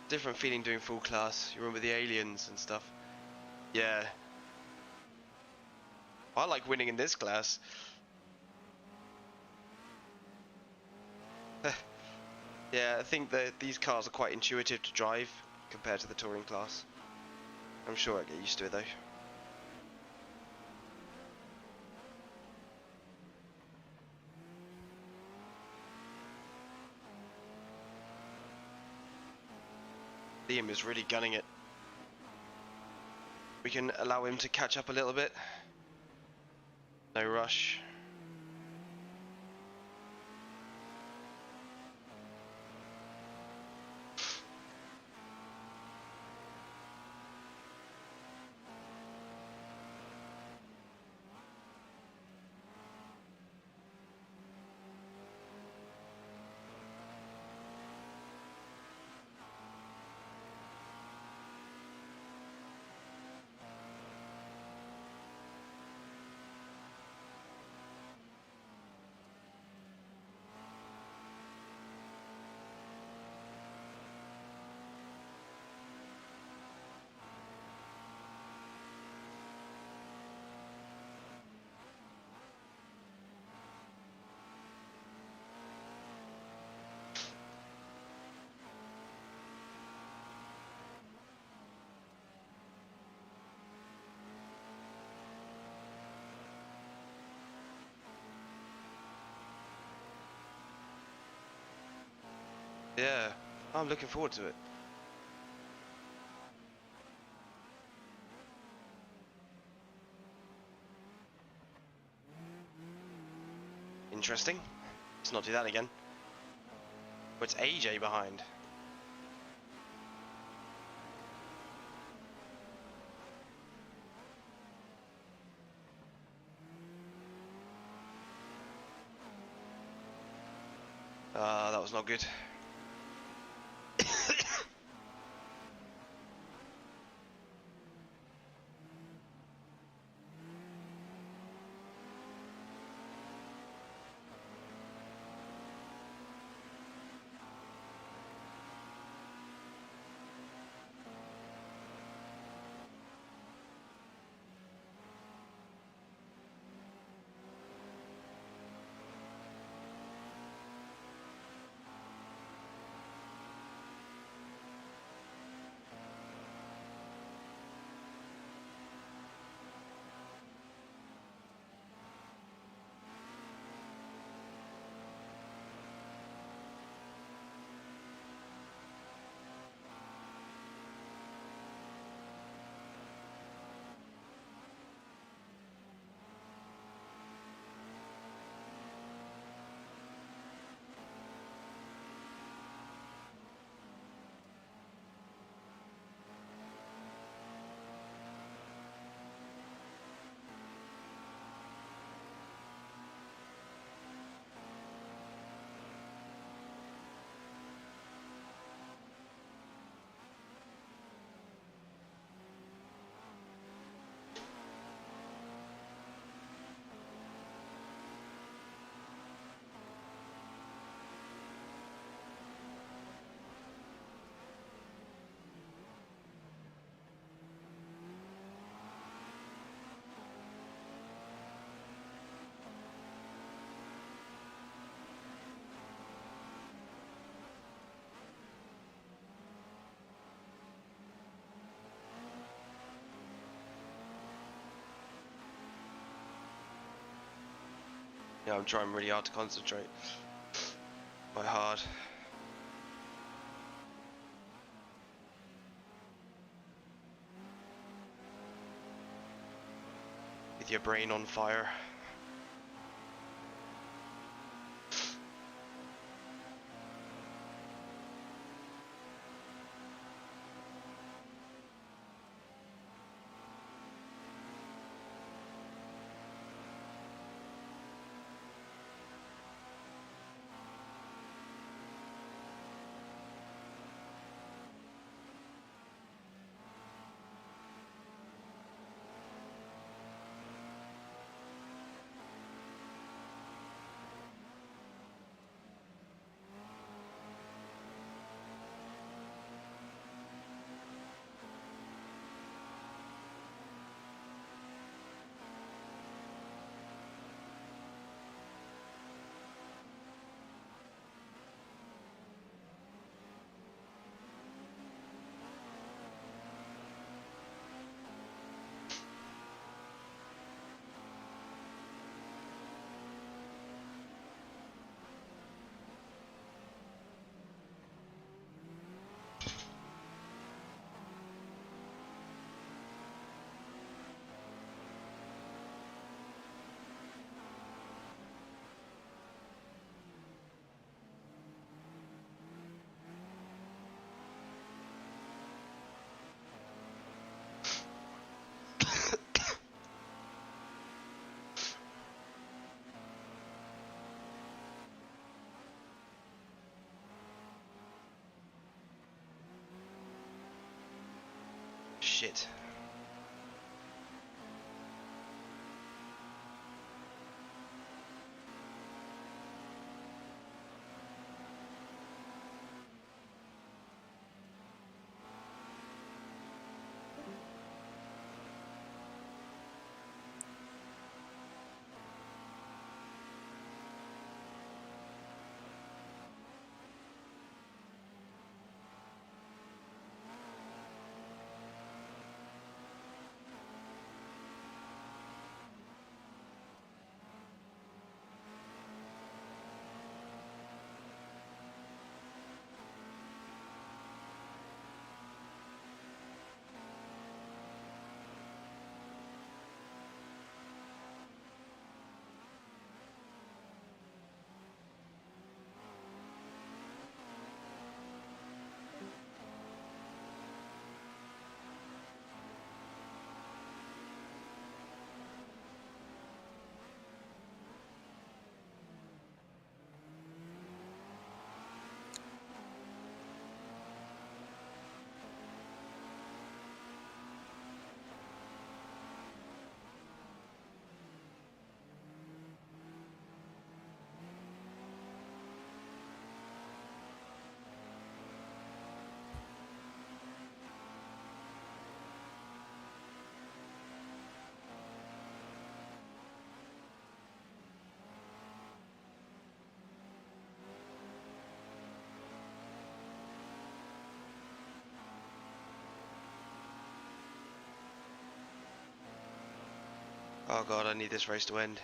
Speaker 2: different feeling doing full class. You remember the aliens and stuff. Yeah. I like winning in this class. Yeah, I think that these cars are quite intuitive to drive compared to the touring class. I'm sure I get used to it though. Liam is really gunning it. We can allow him to catch up a little bit. No rush. Yeah, I'm looking forward to it. Interesting. Let's not do that again. But it's AJ behind. That was not good. Yeah, I'm trying really hard to concentrate. Quite hard. With your brain on fire. shit. Oh god, I need this race to end.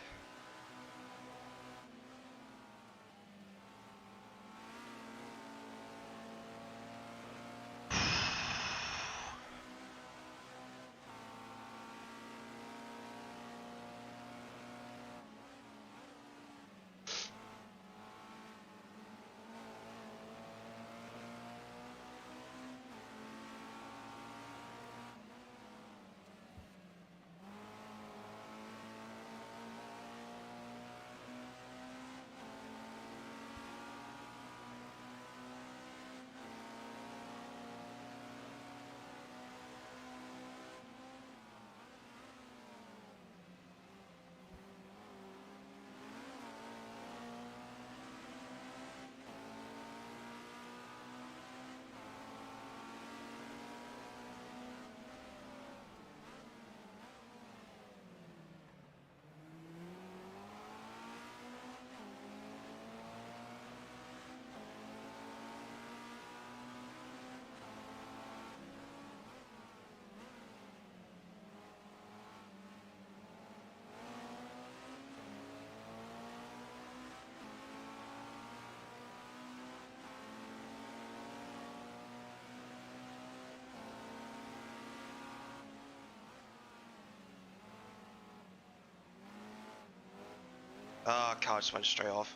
Speaker 2: Ah, car just went straight off.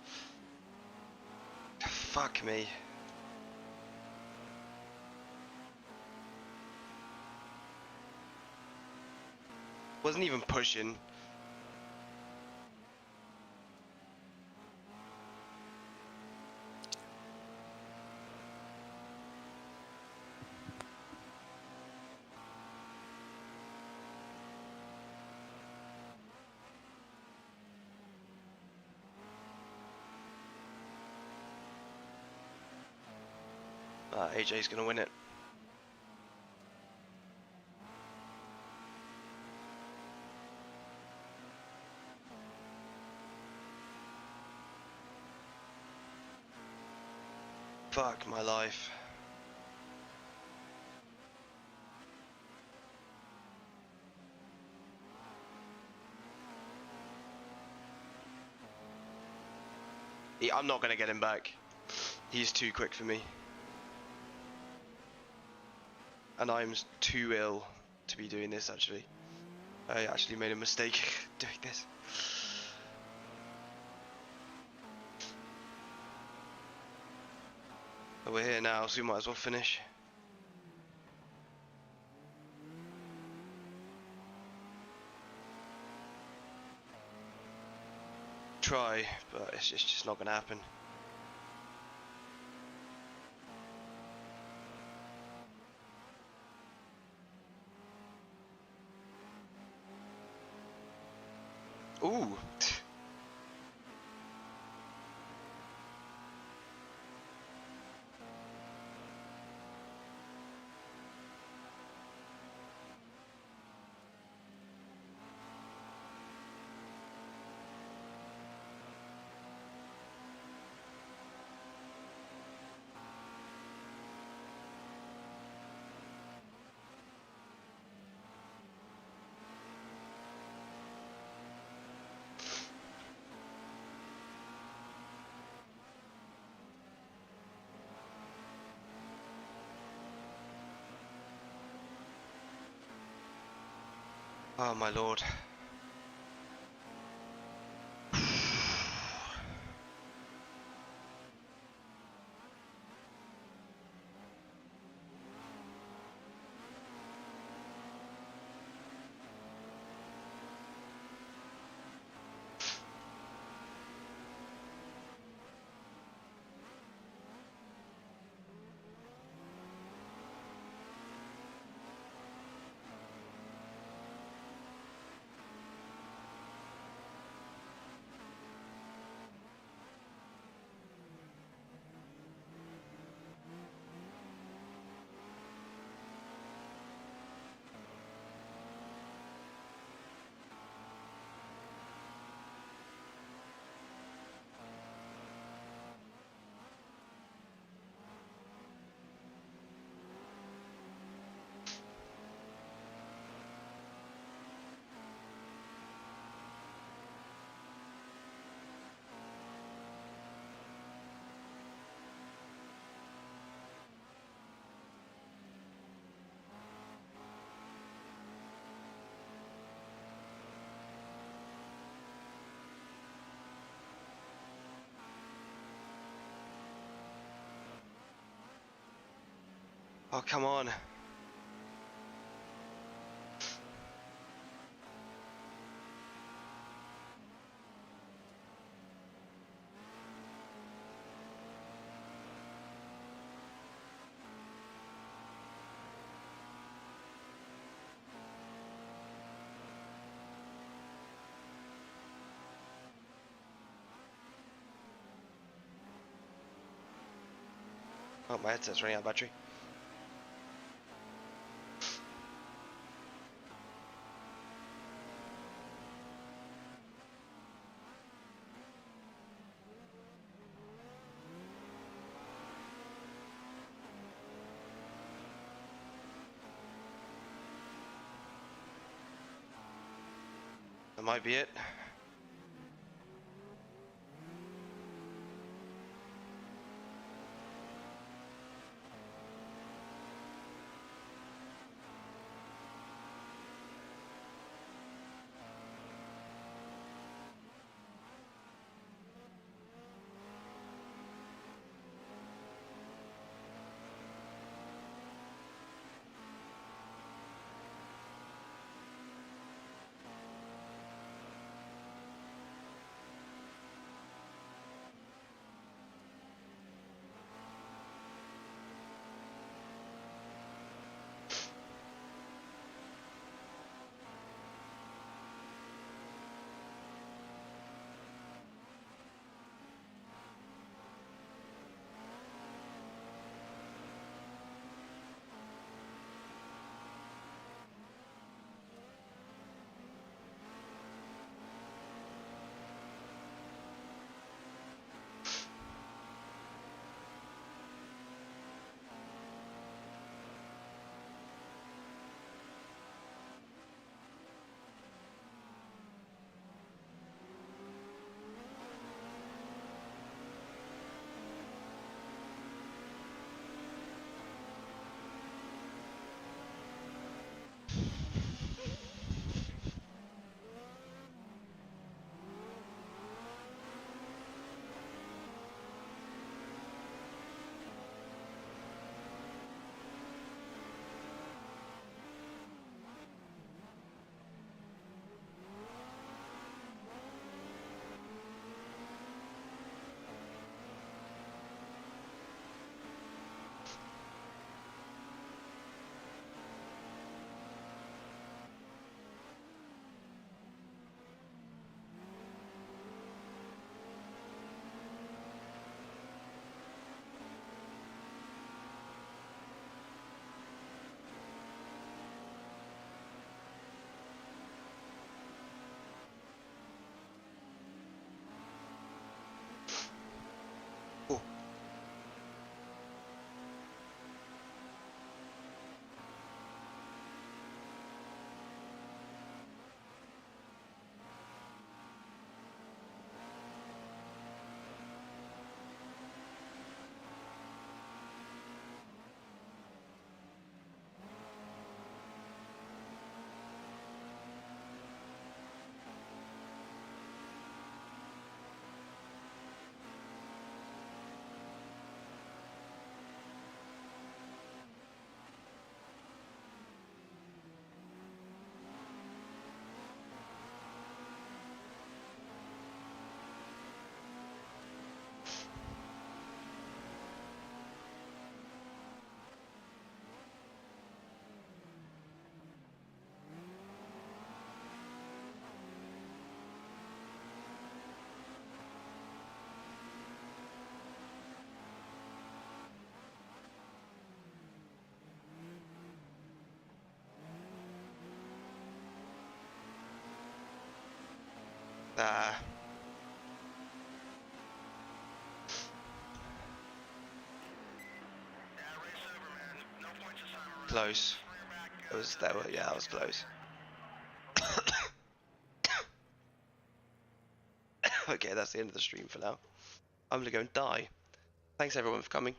Speaker 2: Fuck me. Wasn't even pushing. AJ's gonna win it. Fuck my life. I'm not gonna get him back. He's too quick for me. And I'm too ill to be doing this actually. I actually made a mistake doing this. But we're here now, so we might as well finish. Try, but it's just not gonna happen. Ooh. Oh my lord. Oh, come on. Oh, my headset's running out of battery. That might be it. Ah. Close. Yeah, that was close. Okay, that's the end of the stream for now. I'm gonna go and die. Thanks everyone for coming.